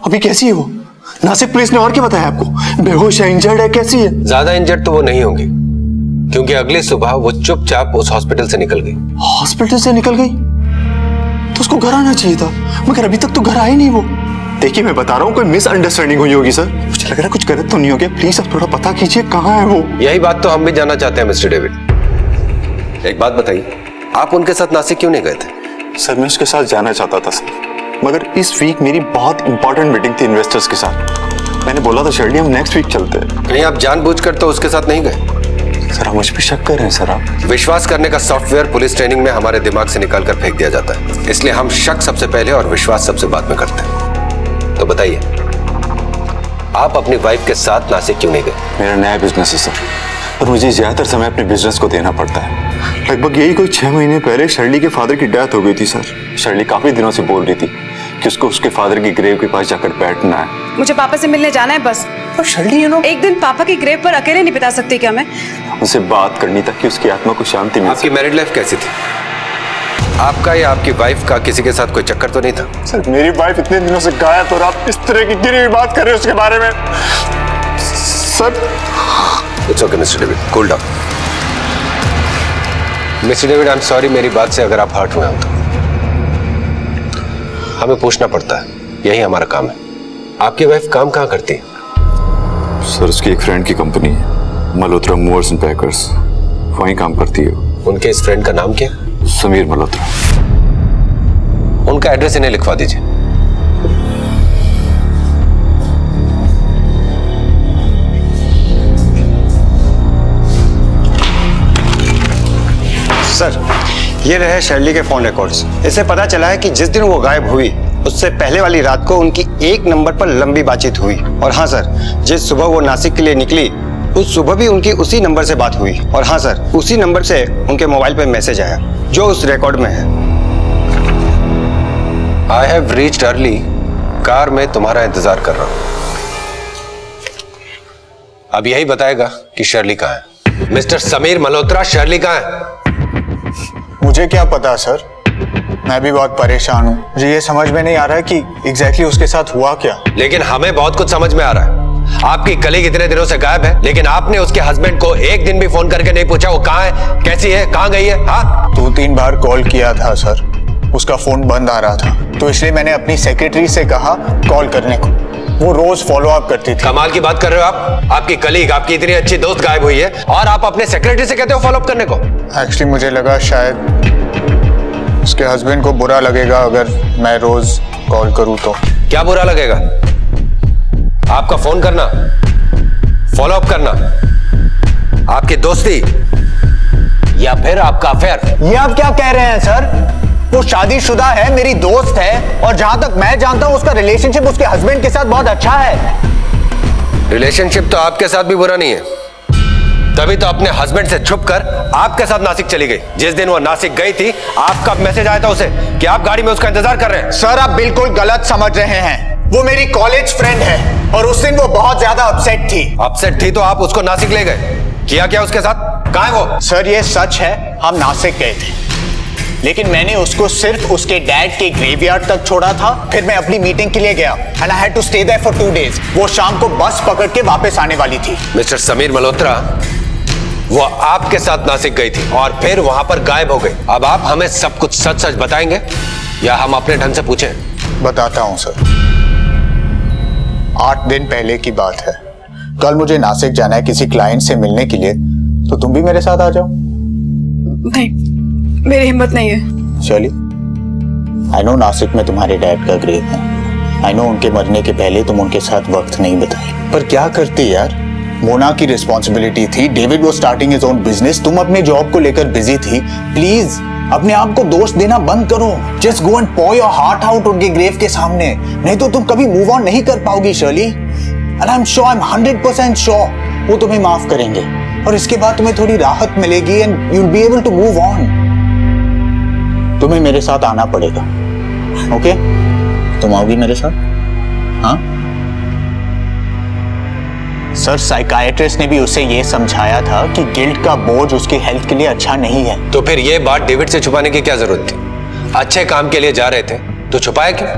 अभी कैसी है वो? नासिक पुलिस ने और क्या बताया आपको? बेहोश है, इंजर्ड है, कैसी है? ज्यादा इंजर्ड तो वो नहीं होंगी, क्योंकि अगली सुबह वो चुपचाप उस हॉस्पिटल से निकल गई। हॉस्पिटल से निकल गई? तो उसको घर आना चाहिए था, मगर अभी तक तो घर आई नहीं वो। देखिए, मैं बता रहा हूँ, कोई मिसअंडरस्टैंडिंग हुई होगी सर। मुझे लग रहा है कुछ गलत तो नहीं हो गया। प्लीज आप थोड़ा पता कीजिए, कहाँ है वो? यही बात तो हम भी जानना चाहते हैं मिस्टर डेविड। एक बात बताइए, आप उनके साथ नासिक क्यों नहीं गए थे? सर, मैं उसके साथ जाना चाहता था सर, मगर इस वीक मेरी बहुत इंपॉर्टेंट मीटिंग थी इन्वेस्टर्स के साथ। मैंने बोला था शर्ली, हम नेक्स्ट वीक चलते हैं। कहीं आप जानबूझकर तो उसके साथ नहीं गए? सर, आप मुझ पे शक कर रहे हैं सर। आप विश्वास करने का सॉफ्टवेयर पुलिस ट्रेनिंग में हमारे दिमाग से निकालकर फेंक दिया जाता है, इसलिए हम शक सबसे पहले और विश्वास सबसे बाद में करते हैं। तो बताइए, आप अपनी वाइफ के साथ नासिक क्यों नहीं गए? मेरा नया बिजनेस है सर, और मुझे ज्यादातर समय अपने बिजनेस को देना पड़ता है। लगभग यही कोई 6 महीने पहले शर्ली के फादर की डेथ हो गई थी सर। शर्ली काफी दिनों से बोल रही थी कि उसको उसके फादर की ग्रेव के पास जाकर बैठना है। मुझे पापा से मिलने जाना है बस। और शर्ली, एक दिन पापा की ग्रेव पर अकेले नहीं बिता सकती क्या मैं? उनसे बात करनी ताकि उसकी आत्मा को शांति मिले। आपकी मैरिड लाइफ कैसी थी? आपका या आपकी वाइफ का किसी के साथ कोई चक्कर तो नहीं था? सर, मेरी वाइफ इतने दिनों से गायब और आप इस तरह की गिरी हुई बात कर रहे हो उसके बारे में sir. It's okay mister David, cool down. Mister David, I am sorry, मेरी बात से अगर आप हर्ट हुए हो तो हमें पूछना पड़ता है, यही हमारा काम है। आपकी वाइफ काम कहाँ करती है? सर, उसकी एक फ्रेंड की कंपनी है, मल्होत्रा मूवर्स एंड पैकर्स, वहीं काम करती है। उनके इस फ्रेंड का नाम क्या? समीर मल्होत्रा। उनका एड्रेस इन्हें लिखवा दीजिए। सर, ये रहे शर्ली के फोन रिकॉर्ड्स। इससे पता चला है कि जिस दिन वो गायब हुई उससे पहले वाली रात को उनकी एक नंबर पर लंबी बातचीत हुई। और हाँ सर, जिस सुबह वो नासिक के लिए निकली उस सुबह भी उनकी उसी नंबर से बात हुई। और हाँ सर, उसी नंबर से उनके मोबाइल पे मैसेज आया जो उस रिकॉर्ड में है। I have reached early, car में तुम्हारा इंतजार कर रहा हूं। अब यही बताएगा कि शर्ली कहाँ है। मिस्टर समीर मल्होत्रा, शर्ली कहाँ है? मुझे क्या पता सर, मैं भी बहुत परेशान हूँ। मुझे ये समझ में नहीं आ रहा है कि एग्जैक्टली उसके साथ हुआ क्या। लेकिन हमें बहुत कुछ समझ में आ रहा है। आपकी कलीग इतने दिनों से गायब है, लेकिन आपने उसके हस्बैंड को एक दिन भी फोन करके नहीं पूछा वो कहाँ है, कैसी है, कहाँ गई है? हाँ, 2-3 बार कॉल किया था सर, उसका फोन बंद आ रहा था, तो इसलिए मैंने अपनी सेक्रेटरी से कहा कॉल करने को। वो रोज फॉलो अप करती थी। कमाल की बात कर रहे हो आप। आपकी कलीग, आपकी इतनी अच्छी दोस्त गायब हुई है और आप अपने सेक्रेटरी से कहते हो फॉलो अप करने को। एक्चुअली मुझे लगा शायद उसके हस्बैंड को बुरा लगेगा अगर मैं रोज कॉल करूं तो। क्या बुरा लगेगा? आपका फोन करना, फॉलो अप करना, आपकी दोस्ती या फिर आपका अफेयर? ये आप क्या कह रहे हैं सर? वो शादीशुदा है, मेरी दोस्त है, और जहां तक मैं जानता हूं उसका रिलेशनशिप उसके हस्बैंड के साथ बहुत अच्छा है। रिलेशनशिप तो आपके साथ भी बुरा नहीं है, तभी तो अपने हस्बैंड से छुपकर आपके साथ नासिक चली गई। जिस दिन वो नासिक गई थी, आपका मैसेज आया था उसे कि आप गाड़ी में उसका इंतजार कर रहे हैं। सर आप बिल्कुल गलत समझ रहे हैं। वो मेरी कॉलेज फ्रेंड है और उस दिन वो बहुत ज्यादा अपसेट थी। अपसेट थी तो आप उसको नासिक ले गए, किया क्या उसके साथ? कहाँ है वो? सर ये सच है, हम नासिक गए थे, लेकिन मैंने उसको सिर्फ उसके डैड के ग्रेवयार्ड तक छोड़ा था। फिर मैं अपनी मीटिंग के लिए गया and I had to stay there for 2 days। वो शाम को बस पकड़ के वापस आने वाली थी। मिस्टर समीर मल्होत्रा, वो आपके साथ नासिक गई थी और फिर वहां पर गायब हो गई। अब आप हमें सब कुछ सच सच बताएंगे या हम अपने ढंग से पूछें? बताता हूं सर। 8 दिन पहले की बात है। कल मुझे नासिक जाना है किसी क्लाइंट से मिलने के लिए, तो तुम भी मेरे साथ आ जाओ। नहीं, मेरी हिम्मत नहीं है। चलिए, आई नो नासिक में तुम्हारे डैड का ग्रेव है। आई नो उनके मरने के पहले तुम उनके साथ वक्त नहीं बिताई, पर क्या करती यार, मोना की रिस्पॉन्सिबिलिटी थी। डेविड वो स्टार्टिंग हिज ओन बिजनेस, तुम अपने जॉब को लेकर बिजी थी। प्लीज अपने आप को दोष देना बंद करो। जस्ट गो एंड पॉ योर हार्ट आउट उनके ग्रेव के सामने, नहीं तो तुम कभी मूव ऑन नहीं कर पाओगी Shirley. And I am sure, I am 100% sure वो तुम्हें माफ करेंगे और इसके बाद तुम्हें थोड़ी राहत मिलेगी and you will be able to move on. तुम्हें मेरे साथ आना पड़ेगा, ओके? तुम आओगी मेरे साथ? हाँ सर, साइकाइट्रिस्ट ने भी उसे ये समझाया था कि गिल्ट का बोझ उसकी हेल्थ के लिए अच्छा नहीं है। तो फिर ये बात डेविड से छुपाने की क्या जरूरत थी? अच्छे काम के लिए जा रहे थे तो छुपाया क्यों?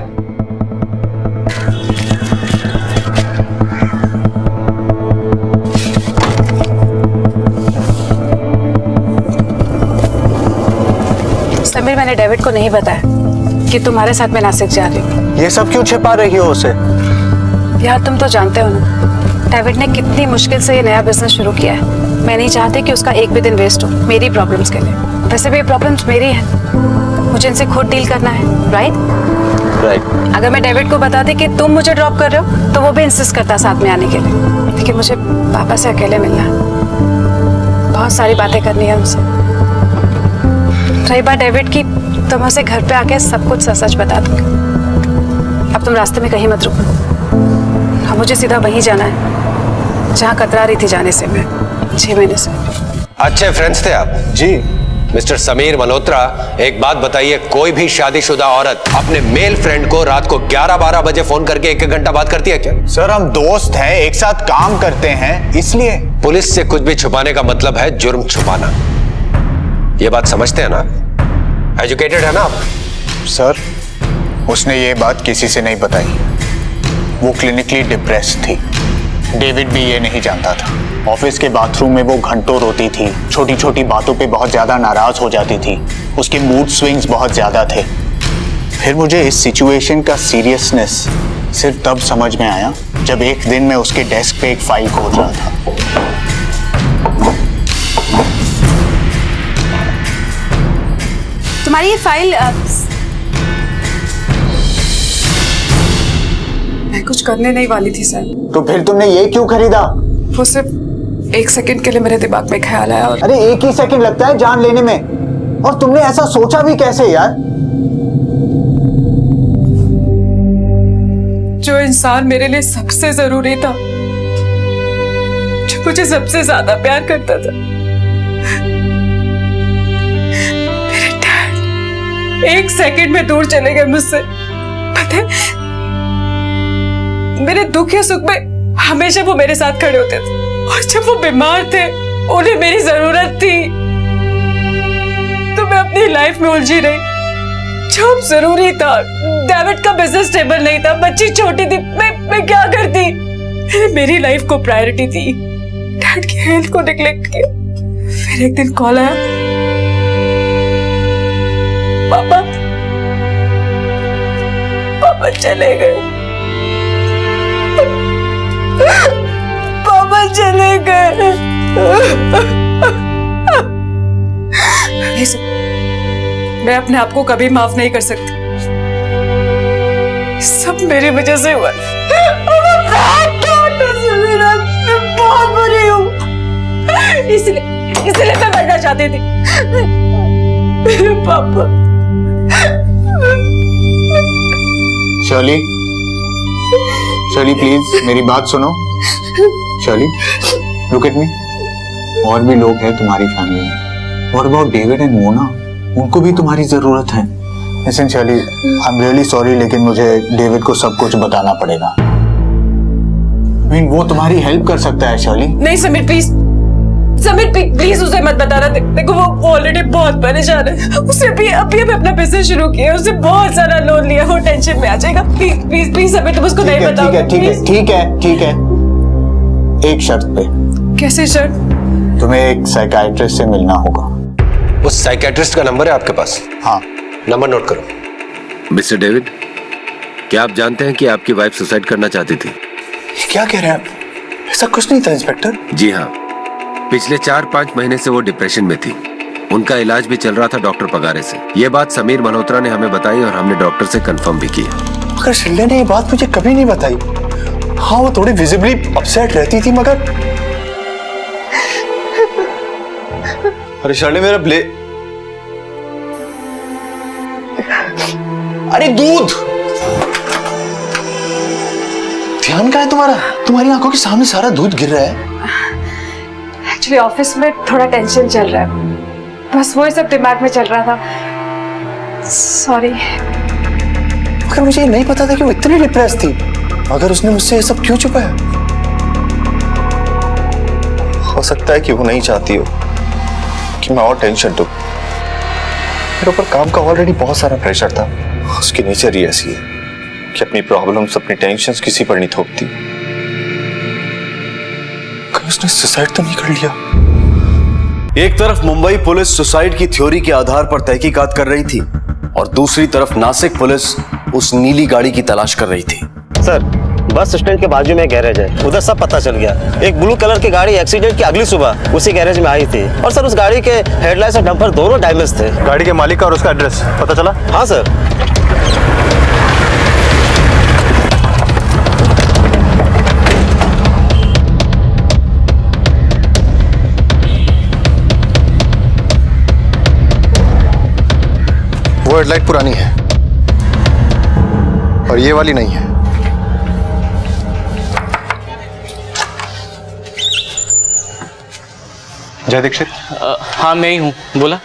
समीर, मैंने डेविड को नहीं बताया कि तुम्हारे साथ मैं नासिक जा रही हूँ। ये सब क्यों छिपा रही हो उसे? यार तुम तो जानते हो ना, डेविड ने कितनी मुश्किल से ये नया बिजनेस शुरू किया है। मैं नहीं चाहती कि उसका एक भी दिन वेस्ट हो मेरी प्रॉब्लम्स के लिए। वैसे भी ये प्रॉब्लम्स मेरी हैं, मुझे इनसे खुद डील करना है, राइट? अगर मैं डेविड को बताती कि तुम मुझे ड्रॉप कर रहे हो तो वो भी इंसिस्ट करता साथ में आने के लिए, लेकिन मुझे पापा से अकेले मिलना है, बहुत सारी बातें करनी है उनसे। रही बात डेविड की, तो मैं उसे घर पे आके सब कुछ सच सच बता दूंगी। अब तुम रास्ते में कहीं मत रुको, अब मुझे सीधा वहीं जाना है जहाँ कतरा रही थी जाने से मैं 6 महीने से। अच्छे फ्रेंड्स थे आप? जी। मिस्टर समीर मल्होत्रा, एक बात बताइए, कोई भी शादीशुदा औरत अपने मेल फ्रेंड को रात को 11-12 बजे फोन करके 1-1 घंटा बात करती है क्या? सर हम दोस्त हैं, एक साथ काम करते हैं, इसलिए। पुलिस से कुछ भी छुपाने का मतलब है जुर्म छुपाना, ये बात समझते हैं ना? एजुकेटेड है ना आप? सर उसने ये बात किसी से नहीं बताई, वो क्लिनिकली डिप्रेस्ड थी। डेविड भी ये नहीं जानता था। ऑफिस के बाथरूम में वो घंटों रोती थी, छोटी छोटी बातों पे बहुत ज्यादा नाराज हो जाती थी, उसके मूड स्विंग्स बहुत ज्यादा थे। फिर मुझे इस सिचुएशन का सीरियसनेस सिर्फ तब समझ में आया जब एक दिन मैं उसके डेस्क पे एक फाइल खोज रहा था। तुम्हारी ये फाइल मैं कुछ करने नहीं वाली थी सर। तो फिर तुमने ये क्यों खरीदा? वो सिर्फ 1 सेकंड के लिए मेरे दिमाग में ख्याल आया। और अरे 1 ही सेकंड लगता है जान लेने में, और तुमने ऐसा सोचा भी कैसे यार? जो इंसान मेरे लिए सबसे जरूरी था, जो मुझे सबसे ज्यादा प्यार करता था, मेरे डैड 1 सेकंड में दूर चले गए मुझसे। पता है, मेरे दुख या सुख में हमेशा वो मेरे साथ खड़े होते थे, और जब वो बीमार थे, उन्हें मेरी जरूरत थी, तो मैं अपनी लाइफ में उलझी रही। जॉब जरूरी था, डेविड का बिजनेस स्टेबल नहीं था, बच्ची छोटी थी, मैं क्या करती? मेरी लाइफ को प्रायोरिटी थी, डैड की हेल्थ को निग्लेक्ट किया। फिर एक दिन कॉल आया, पापा चले गए, पापा चले गए। मैं अपने आप को कभी माफ नहीं कर सकती। सब मेरी वजह से हुआ। मैं बहुत बुरी हूँ, इसलिए मैं मरना चाहती थी। मेरे पापा। शर्ली, शर्ली प्लीज मेरी बात सुनो। Shirley, look at me. और भी लोग हैं तुम्हारी फैमिली में। What about David and Mona? उनको भी तुम्हारी जरूरत है। Listen Shirley, I'm really sorry, लेकिन मुझे डेविड को सब कुछ बताना पड़ेगा। I mean, वो तुम्हारी हेल्प कर सकता है शर्ली। नहीं समीर प्लीज, समीर प्लीज उसे मत बताना। देखो वो ऑलरेडी बहुत परेशान है। उसे अभी अपना बिजनेस शुरू किया, उसने बहुत सारा लोन लिया, वो टेंशन में आ जाएगा। प्लीज प्लीज प्लीज समीर, तुम उसको नहीं बताओ। ठीक है। एक शर्त पे। कैसी शर्त? तुम्हें एक साइकियाट्रिस्ट से मिलना होगा। उस साइकियाट्रिस्ट का नंबर है आपके पास? हाँ। नंबर नोट करो। मिस्टर डेविड, क्या आप जानते हैं कि आपकी वाइफ सुसाइड करना चाहती थी? क्या कह रहे हैं आप? ऐसा कुछ नहीं था इंस्पेक्टर। जी हाँ, पिछले 4-5 महीने से वो डिप्रेशन में थी। उनका इलाज भी चल रहा था डॉक्टर पगारे से। ये बात समीर मल्होत्रा ने हमें बताई और हमने डॉक्टर से कंफर्म भी किया। मगर शिल्डे ने ये बात मुझे कभी नहीं बताई। हाँ, वो थोड़ी विजिबली अपसेट रहती थी, मगर अरे शर्ले मेरा अरे दूध! ध्यान कहाँ है तुम्हारा? तुम्हारी आंखों के सामने सारा दूध गिर रहा है। एक्चुअली ऑफिस में थोड़ा टेंशन चल रहा है, बस वही सब दिमाग में चल रहा था। सॉरी। मगर मुझे नहीं पता था कि वो इतनी डिप्रेस थी। अगर उसने मुझसे ये सब क्यों छुपाया? हो सकता है कि वो नहीं चाहती हो कि मैं और टेंशन दूं। मेरे ऊपर काम का ऑलरेडी बहुत सारा प्रेशर था। उसकी नेचर ही ऐसी है कि अपनी प्रॉब्लम्स, अपनी टेंशन्स किसी पर नहीं थोपती। कहीं उसने सुसाइड तो नहीं कर लिया? एक तरफ मुंबई पुलिस सुसाइड की थ्योरी के आधार पर तहकीकात कर रही थी और दूसरी तरफ नासिक पुलिस उस नीली गाड़ी की तलाश कर रही थी। सर, बस स्टैंड के बाजू में गैरेज है, उधर सब पता चल गया। एक ब्लू कलर की गाड़ी एक्सीडेंट की अगली सुबह उसी गैरेज में आई थी और सर उस गाड़ी के हेडलाइट्स और डंपर दोनों डैमेज थे। गाड़ी के मालिक का और उसका एड्रेस पता चला? हाँ सर। वो हेडलाइट पुरानी है और ये वाली नहीं है। जय दीक्षित। हाँ मैं ही हूँ, बोला।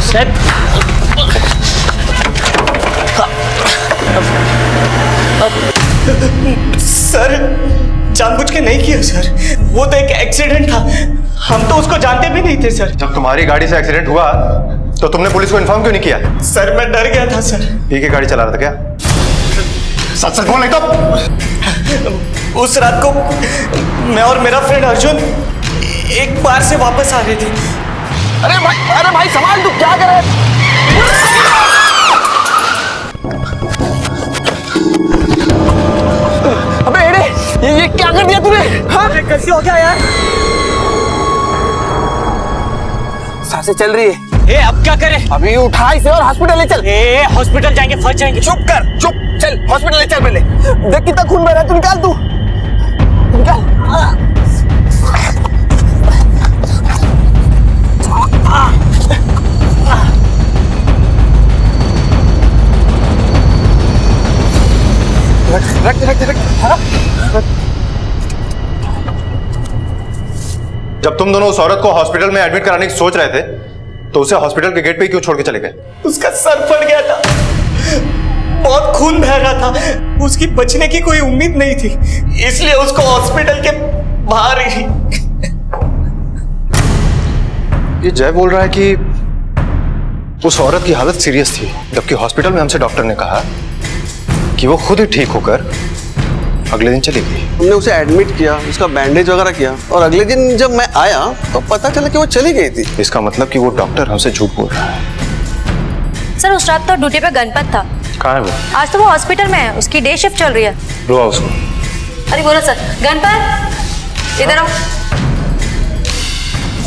सर सर जानबूझ के नहीं किया सर, वो तो एक एक्सीडेंट था, हम तो उसको जानते भी नहीं थे सर। जब तुम्हारी गाड़ी से एक्सीडेंट हुआ तो तुमने पुलिस को इन्फॉर्म क्यों नहीं किया? सर मैं डर गया था सर। पी के गाड़ी चला रहा था क्या? सच सच बोल नहीं तो। उस रात को मैं और मेरा फ्रेंड अर्जुन एक बार से वापस आ रहे थे। अरे भाई संभाल, तू क्या कर रहा है? अबे एड़े, ये क्या कर दिया तूने? हाँ? कैसे हो गया यार? सांसें चल रही है। ए अब क्या करें? अभी उठा इसे और हॉस्पिटल ले चल। ए हॉस्पिटल जाएंगे, फंस जाएंगे। चुप कर, चुप। चल हॉस्पिटल ले चल पहले। देख कितना खून बह रहा है, तू निकाल, तू निकाल। रख। जब तुम दोनों उस औरत को हॉस्पिटल में एडमिट कराने की सोच रहे थे तो उसे हॉस्पिटल के गेट पे क्यों छोड़ के चले गए? उसका सर फट गया था, बहुत खून बह रहा था, उसकी बचने की कोई उम्मीद नहीं थी, इसलिए उसको हॉस्पिटल के बाहर ही। ये जय बोल रहा है कि उस औरत की हालत सीरियस थी, जबकि हॉस्पिटल में हमसे डॉक्टर ने कहा कि वो खुद ही ठीक होकर अगले दिन चली गई। हमने उसे एडमिट किया, उसका बैंडेज वगैरह किया और अगले दिन जब मैं आया तो पता चला कि वो चली गई थी। इसका मतलब कि वो डॉक्टर हमसे झूठ बोल रहा है। सर उस रात तो ड्यूटी पे गणपत था। कहाँ है वो? आज तो वो हॉस्पिटल में है, उसकी डे शिफ्ट चल रही है। बुलाओ उसको। अरे बोलो सर। गणपत इधर आओ।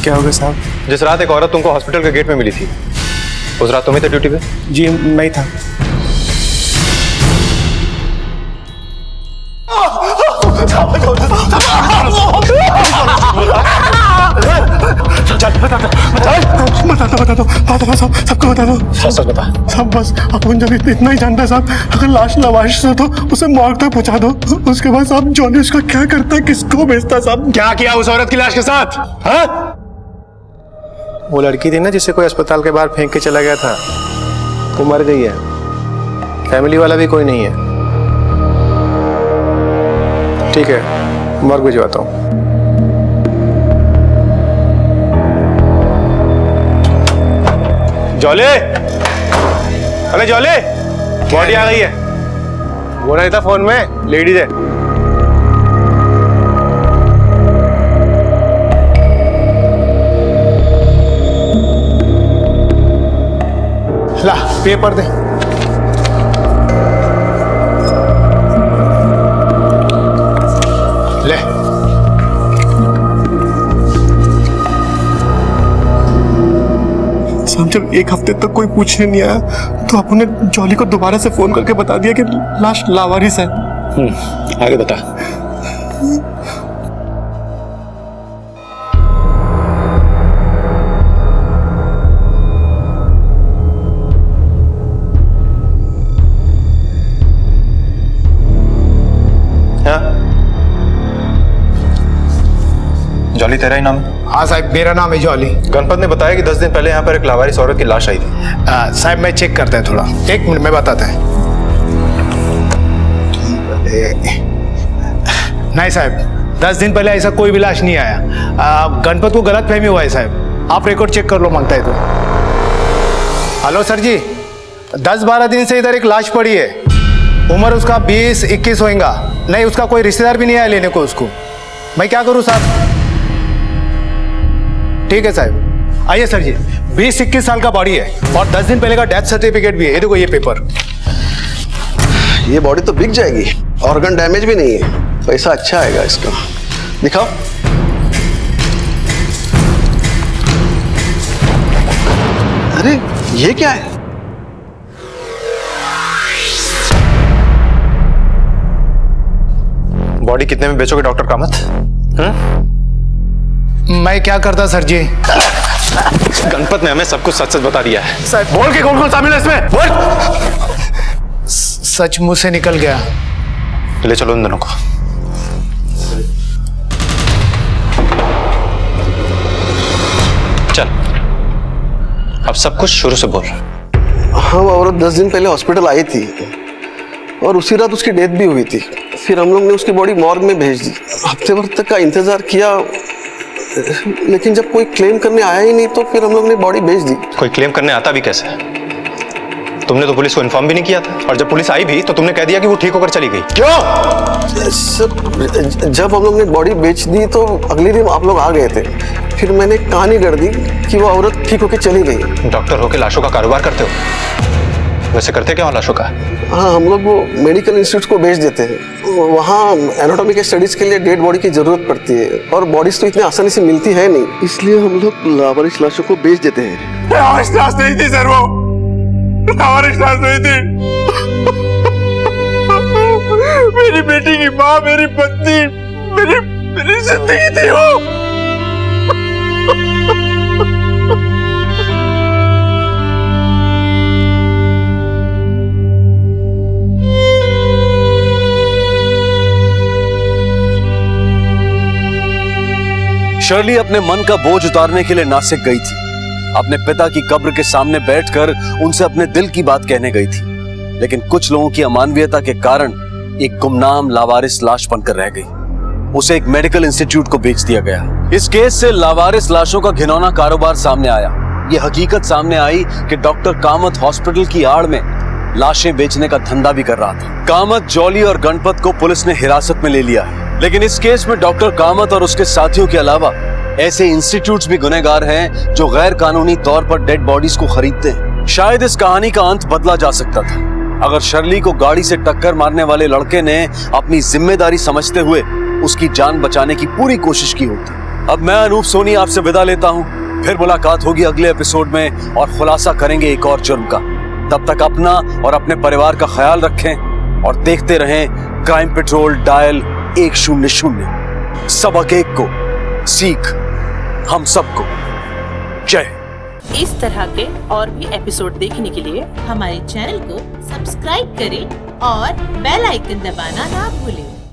क्या हो गया साहब? जिस रात एक औरत तुमको हॉस्पिटल के गेट में मिली थी उस रात तुम्हें थे ड्यूटी पे? जी मैं ही था। बता दो साहब, सबको बता दो। सच बता साहब, बस अपन जब इतना ही जानता है साहब, अगर लाश लावारिस हो तो उसे मॉर्ग तक पहुंचा दो। उसके बाद साहब जॉली उसका क्या करता है, किसको भेजता है साहब? क्या किया उस औरत की लाश के साथ? हाँ? वो लड़की थी ना जिसे कोई अस्पताल के बाहर फेंक के चला गया था, वो मर गई है। फैमिली वाला भी कोई नहीं है। ठीक है, मॉर्ग भिजवाता हूँ। जॉले, अरे जॉले, बॉडी आ गई है। वो नहीं था फोन में, लेडीज है। ला पेपर दे। ले साहब, जब एक हफ्ते तक कोई पूछने नहीं आया तो आपने जॉली को दोबारा से फोन करके बता दिया कि लाश लावारिस है। आगे बता। जॉली तेरा ही नाम है? हाँ साहब, मेरा नाम है जॉली। गणपत ने बताया कि 10 दिन पहले यहाँ पर एक लावारिस औरत की लाश आई थी। साहब मैं चेक करते हैं थोड़ा, 1 मिनट में बताते हैं। नहीं साहब, 10 दिन पहले ऐसा कोई भी लाश नहीं आया। गणपत को गलत फहमी हुआ है साहब, आप रिकॉर्ड चेक कर लो मांगता है तो। हेलो सर जी, 10-12 दिन से इधर एक लाश पड़ी है। उम्र उसका 20-21 होगा। नहीं, उसका कोई रिश्तेदार भी नहीं आया लेने को उसको। मैं क्या करूँ साहब? ठीक है साहब, आइए सर जी। 20-21 साल का बॉडी है और 10 दिन पहले का डेथ सर्टिफिकेट भी है। ये देखो ये पेपर। ये बॉडी तो बिक जाएगी, ऑर्गन डैमेज भी नहीं है, पैसा अच्छा आएगा इसका। दिखाओ। अरे ये क्या है? बॉडी कितने में बेचोगे डॉक्टर कामत? मैं क्या करता सर जी? गणपत ने हमें सब कुछ सच सच बता दिया है। साहब बोल के कौन कौन शामिल है इसमें? बोल। सच मुंह से निकल गया। ले चलो इन दोनों को। चल, अब सब कुछ शुरू से बोल। हाँ, वो औरत 10 दिन पहले हॉस्पिटल आई थी और उसी रात उसकी डेथ भी हुई थी। फिर हम लोग ने उसकी बॉडी मॉर्ग में भेज दी। हफ्ते भर तक का इंतजार किया, लेकिन जब कोई क्लेम करने आया ही नहीं तो फिर हम लोग ने बॉडी भेज दी। कोई क्लेम करने आता भी कैसे? तुमने तो पुलिस को इन्फॉर्म भी नहीं किया था, और जब पुलिस आई भी तो तुमने कह दिया कि वो ठीक होकर चली गई। क्यों? सर, जब हम लोग ने बॉडी बेच दी तो अगले दिन आप लोग आ गए थे। फिर मैंने कहानी गढ़ दी कि वो औरत ठीक होकर चली गई। डॉक्टर होकर लाशों का कारोबार करते हो? वैसे करते क्या हो लाशों का? हाँ, हम लोग वो मेडिकल इंस्टीट्यूट को भेज देते हैं। वहाँ एनाटॉमी के स्टडीज के लिए डेड बॉडी की जरूरत पड़ती है और बॉडीज तो इतनी आसानी से मिलती है नहीं, इसलिए हम लोग लावारिस लाशों को बेच देते हैं। लावारिस लाश नहीं थी सर, वो लावारिस लाश नहीं थी। मेरी बेटी की माँ, मेरी पत्नी, मेरी जिंदगी थी वो। शर्ली अपने मन का बोझ उतारने के लिए नासिक गई थी। अपने पिता की कब्र के सामने बैठकर उनसे अपने दिल की बात कहने गई थी, लेकिन कुछ लोगों की अमानवीयता के कारण एक गुमनाम लावारिस लाश बनकर रह गई। उसे एक मेडिकल इंस्टीट्यूट को बेच दिया गया। इस केस से लावारिस लाशों का घिनौना कारोबार सामने आया। ये हकीकत सामने आई कि डॉक्टर कामत हॉस्पिटल की आड़ में लाशें बेचने का धंधा भी कर रहा था। कामत, जॉली और गणपत को पुलिस ने हिरासत में ले लिया है, लेकिन इस केस में डॉक्टर कामत और उसके साथियों के अलावा ऐसे इंस्टीट्यूट्स भी गुनहगार हैं जो गैर कानूनी तौर पर डेड बॉडीज को खरीदते हैं। शायद इस कहानी का अंत बदला जा सकता था अगर शर्ली को गाड़ी से टक्कर मारने वाले लड़के ने अपनी जिम्मेदारी समझते हुए उसकी जान बचाने की पूरी कोशिश की होती। अब मैं अनूप सोनी आपसे विदा लेता हूँ। फिर मुलाकात होगी अगले एपिसोड में और खुलासा करेंगे एक और जुर्म का। तब तक अपना और अपने परिवार का ख्याल रखें और देखते रहें क्राइम पेट्रोल डायल 100। सबक एक को सीख हम सबको। जय। इस तरह के और भी एपिसोड देखने के लिए हमारे चैनल को सब्सक्राइब करें और बेल आइकन दबाना ना भूलें।